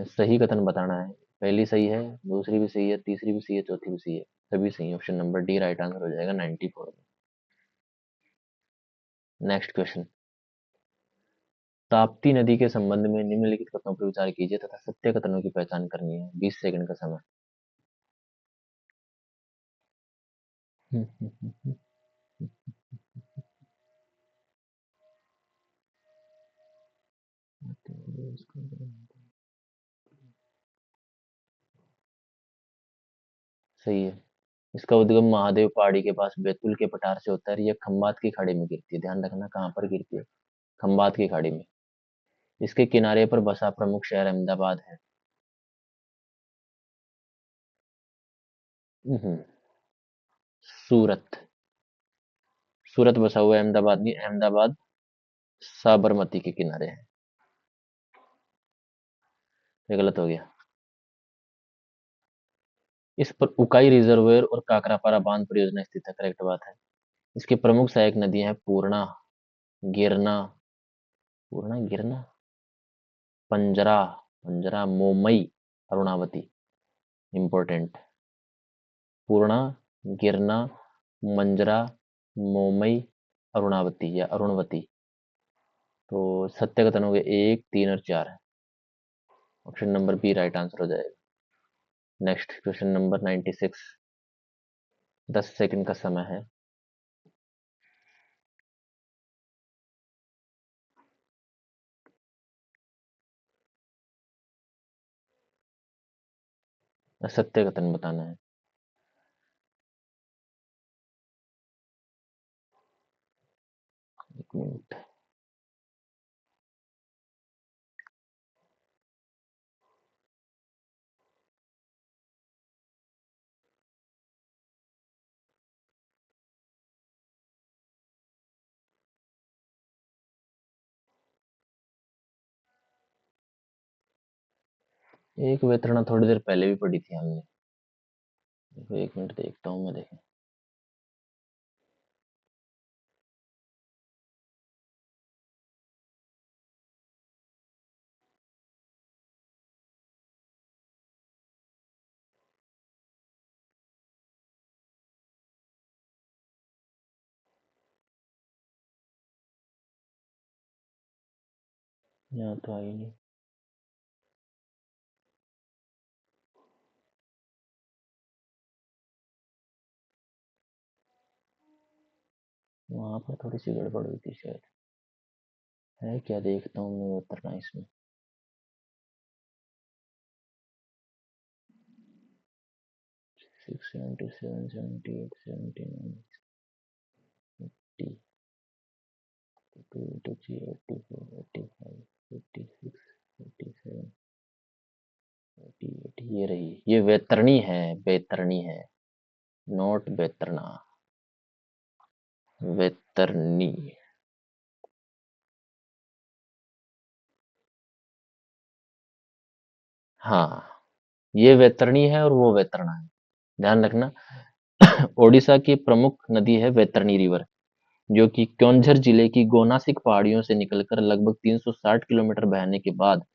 सही कथन बताना है। पहली सही है, दूसरी भी सही है, तीसरी भी सही है, चौथी भी सही है। सभी सही है। Option number D right answer हो जाएगा 94 में। Next question. ताप्ती नदी के संबंध में निम्नलिखित कथनों पर विचार कीजिए तथा सत्य कथनों की पहचान करनी है। 20 सेकंड का समय। सही है। इसका उद्गम महादेव पहाड़ी के पास बैतूल के पठार से होता है। ये खंबात की खाड़ी में गिरती है। ध्यान रखना कहाँ पर गिरती है, खंबात की खाड़ी में। इसके किनारे पर बसा प्रमुख शहर अहमदाबाद है। हम्म, सूरत। सूरत बसा हुआ है, अहमदाबाद नहीं। अहमदाबाद साबरमती के किनारे है। ये गलत हो गया। इस पर उकाई रिजर्वायर और काकरापारा बांध परियोजना स्थित है। करेक्ट बात है। इसकी प्रमुख सहायक नदियां हैं पूर्णा, गिरना, पूर्णा, गिरना, पंजरा, पंजरा, मोमई, अरुणावती। इंपॉर्टेंट। पूर्णा, गिरना, मंजरा, मोमई, अरुणावती या अरुणवती। तो सत्य कथन हो गए 1, 3 और 4 है। Option number B right answer हो जाएगा। Next question number 96। 10 सेकंड का समय है। सत्य कथन बताना है। 1 मिनट। एक वेतरणा थोड़ी देर पहले भी पढ़ी थी हमने। देखो 1 मिनट देखता हूँ मैं। देखें, यहाँ तो आई नहीं। वहां पर थोड़ी सी गड़बड़ हुई थी शायद। है क्या, देखता हूँ मैं वेतरणा इसमें। 677, 78, 79, 80, 82, 84, 85, 56, 87, 88। ये रही, ये वेतरणी है। वेतरणी है, नोट वेतरणा। वेतरणी। हाँ, ये वेतरणी है और वो वेतरणा है। ध्यान रखना। ओडिशा की प्रमुख नदी है वैतरणी रिवर, जो कि क्योंझर जिले की गोनासिक पहाड़ियों से निकलकर लगभग 360 किलोमीटर बहने के बाद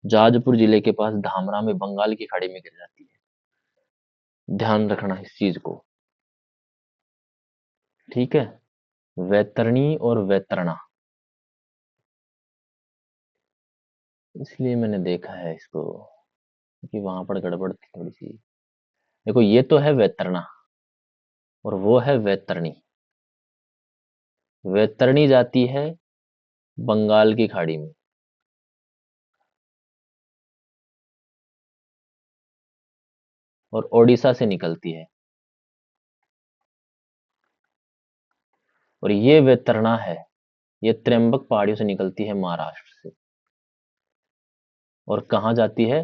जाजपुर जिले के पास धामरा में बंगाल की खाड़ी में गिर जाती है। ध्यान रखना इस चीज को। ठीक है। वैतरणी और वैतरणा, इसलिए मैंने देखा है इसको, कि वहां पर गड़बड़ थी थोड़ी सी। देखो, ये तो है वैतरणा और वो है वैतरणी। वैतरणी जाती है बंगाल की खाड़ी में, और ओडिशा से निकलती है। और ये वैतरणा है, ये त्र्यंबक पहाड़ियों से निकलती है महाराष्ट्र से। और कहाँ जाती है?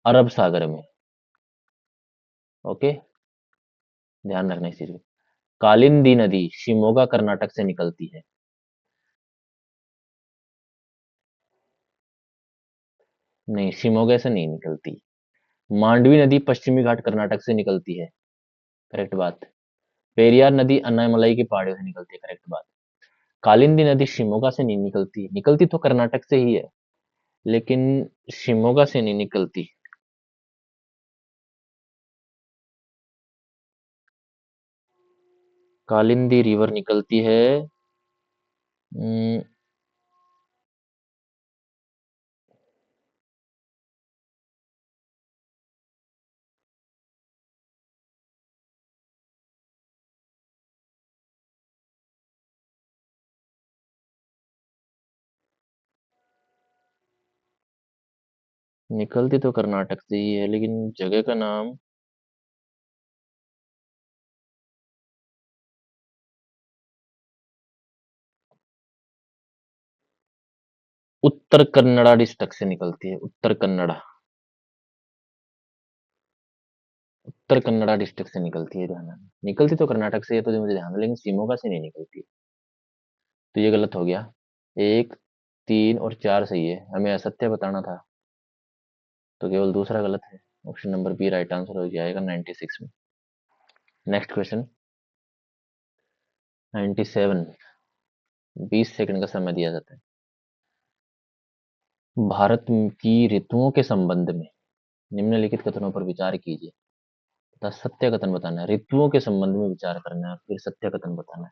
अरब सागर में। ओके, ध्यान रखना इस चीज को। कालिंदी नदी शिमोगा कर्नाटक से निकलती है। नहीं, शिमोगा से नहीं निकलती। मांडवी नदी पश्चिमी घाट कर्नाटक से निकलती है। करेक्ट बात। पेरियार नदी अन्नामलाई की पहाड़ियों से निकलती है। करेक्ट बात। कालिंदी नदी शिमोगा से नहीं निकलती, निकलती तो कर्नाटक से ही है, लेकिन शिमोगा से नहीं निकलती। कालिंदी रिवर निकलती है। हम्म, निकलती तो कर्नाटक से ही है, लेकिन जगह का नाम उत्तर कन्नड़ा डिस्ट्रिक्ट से निकलती है। उत्तर कन्नड़ा, उत्तर कन्नड़ा डिस्ट्रिक्ट से निकलती है। ध्यान रखना। निकलती तो कर्नाटक से है, तो मुझे ध्यान है, लेकिन शिमोगा से नहीं निकलती। तो ये गलत हो गया। 1, 3 और 4 सही है, हमें असत्य बताना था, तो केवल दूसरा गलत है। Option number B right answer हो जाएगा 96 में। Next question 97। 20 सेकंड का समय दिया जाता है। भारत की ऋतुओं के संबंध में निम्नलिखित कथनों पर विचार कीजिए तथा सत्य कथन बताना है। ऋतुओं के संबंध में विचार करना है, फिर सत्य कथन बताना है।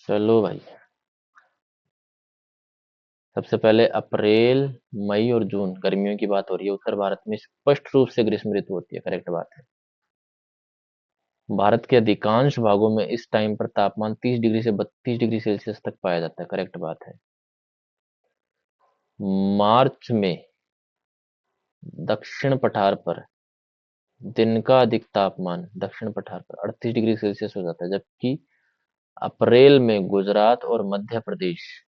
चलो भाई, सबसे पहले अप्रैल, मई और जून गर्मियों की बात हो रही है। उत्तर भारत में स्पष्ट रूप से ग्रीष्म ऋतु होती है, करेक्ट बात है। भारत के अधिकांश भागों में इस टाइम पर तापमान 30 डिग्री से 32 डिग्री सेल्सियस तक पाया जाता है, करेक्ट बात है। मार्च में दक्षिण पठार पर दिन का अधिक तापमान दक्षिण पठार पर 38 डिग्री सेल्सियस हो जाता है, जबकि अप्रैल में गुजरात और मध्य प्रदेश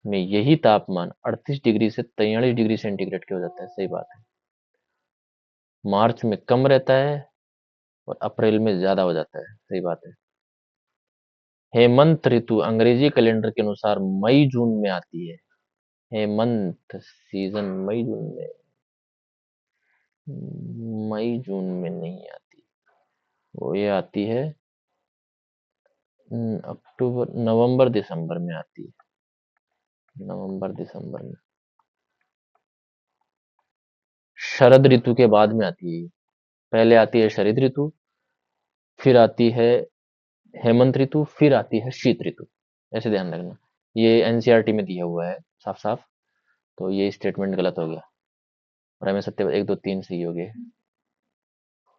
में यही तापमान 38 डिग्री से 43 डिग्री सेंटीग्रेड के हो जाता है। सही बात है। मार्च में कम रहता है और अप्रैल में ज्यादा हो जाता है। सही बात है। हेमंत ऋतु अंग्रेजी कैलेंडर के अनुसार मई जून में आती है। हेमंत सीजन मई जून में नहीं आती, वो ये आती है अक्टूबर नवंबर दिसंबर में आती है। नवंबर दिसंबर में। शरद ऋतु के बाद में आती है। पहले आती है शरद ऋतु, फिर आती है हेमंत ऋतु, फिर आती है शीत ऋतु। ऐसे ध्यान रखना, ये एनसीईआरटी में दिया हुआ है साफ साफ। तो ये स्टेटमेंट गलत हो गया और हमें सत्य 1, 2, 3 सही हो गए।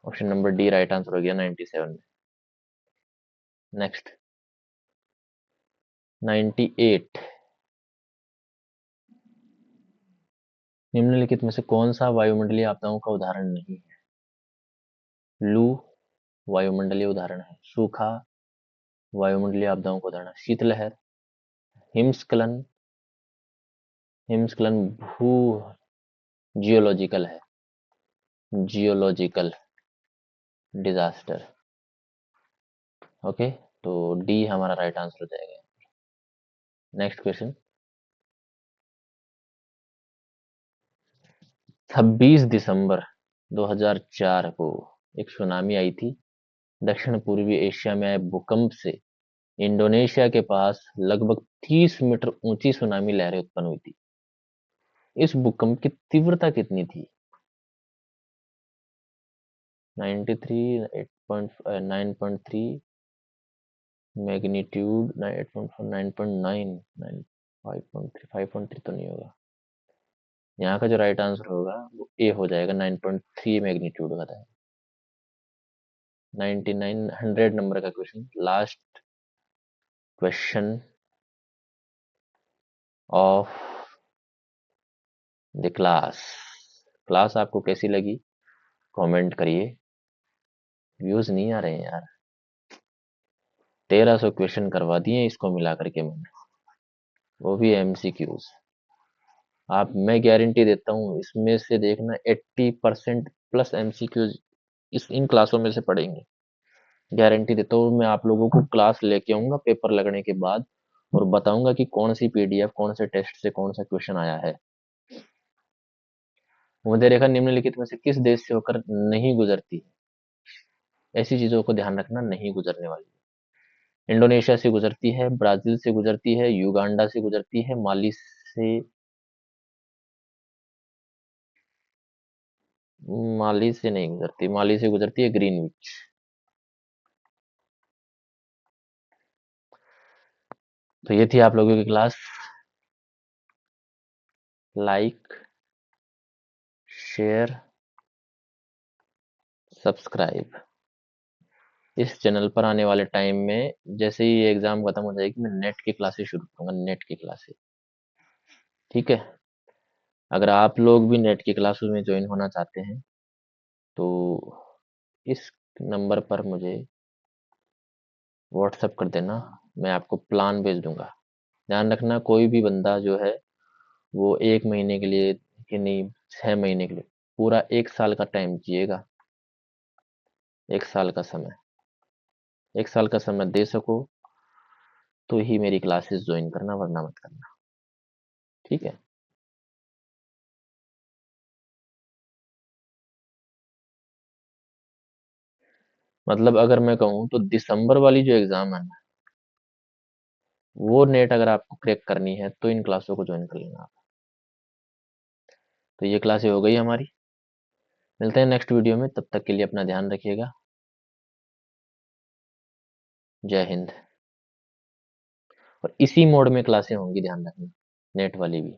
Option number D right answer हो गया 97 में। नेक्स्ट 98। निम्नलिखित में से कौन सा वायुमंडलीय आपदाओं का उदाहरण नहीं है? लू वायुमंडलीय उदाहरण है। सूखा वायुमंडलीय आपदाओं का उदाहरण है। शीतलहर, हिमस्खलन, हिमस्खलन भू जियोलॉजिकल है, जियोलॉजिकल डिजास्टर। ओके, तो डी हमारा राइट आंसर हो जाएगा। नेक्स्ट क्वेश्चन 26 दिसंबर 2004 को एक सुनामी आई थी। दक्षिण पूर्वी एशिया में आए भूकंप से इंडोनेशिया के पास लगभग 30 मीटर ऊंची सुनामी लहरें उत्पन्न हुई थी। इस भूकंप की तीव्रता कितनी थी? 93, 9.3 मैग्नीट्यूड, 8.4, 9.9, 5.3, 5.3 तो नहीं होगा। यहाँ का जो राइट आंसर होगा वो ए हो जाएगा। 9.3 मैग्नीट्यूड का था। 99, 100 नंबर का question, last question of the class. Class आपको कैसी लगी कमेंट करिए। व्यूज नहीं आ रहे हैं यार। 1300 क्वेश्चन करवा दिए इसको मिला करके मैंने, वो भी एमसीक्यूज। आप मैं गारंटी देता हूँ इसमें से देखना 80% प्लस एमसीक्यूज इन क्लासों में से पढ़ेंगे। गारंटी देता हूँ। मैं आप लोगों को क्लास लेके आऊंगा पेपर लगने के बाद और बताऊंगा कि कौन सी पीडीएफ कौन से टेस्ट से कौन सा क्वेश्चन आया है। मध्य रेखा निम्नलिखित में से किस देश से होकर नहीं गुजरती? ऐसी चीजों को ध्यान रखना, नहीं गुजरने वाली। इंडोनेशिया से गुजरती है, ब्राजील से गुजरती है, युगांडा से गुजरती है, माली से नहीं गुजरती। माली से गुजरती है ग्रीनविच। तो ये थी आप लोगों की क्लास। Like, share, subscribe. इस चैनल पर आने वाले टाइम में जैसे ही ये एग्जाम खत्म हो जाएगी मैं नेट की क्लासेस शुरू करूंगा, नेट की क्लासेस। ठीक है। अगर आप लोग भी नेट की क्लासेस में ज्वाइन होना चाहते हैं तो इस नंबर पर मुझे व्हाट्सएप कर देना, मैं आपको प्लान भेज दूंगा। ध्यान रखना, कोई भी बंदा जो है वो 1 महीने के लिए कि नहीं 6 महीने के लिए, पूरा 1 साल का टाइम जिएगा। 1 साल का समय, 1 साल का समय दे सको तो ही मेरी क्लासेस जॉइन करना, वरना मत करना। ठीक है? मतलब अगर मैं कहूँ तो दिसंबर वाली जो एग्ज़ाम है ना, वो नेट अगर आपको क्रैक करनी है तो इन क्लासों को जॉइन कर लेना आप। तो ये क्लासें हो गई हमारी। मिलते हैं नेक्स्ट वीडियो में, तब तक के लिए अपना ध्यान रखिएगा। जय हिंद। और इसी मोड में क्लासें होंगी, ध्यान रखना, नेट वाली भी।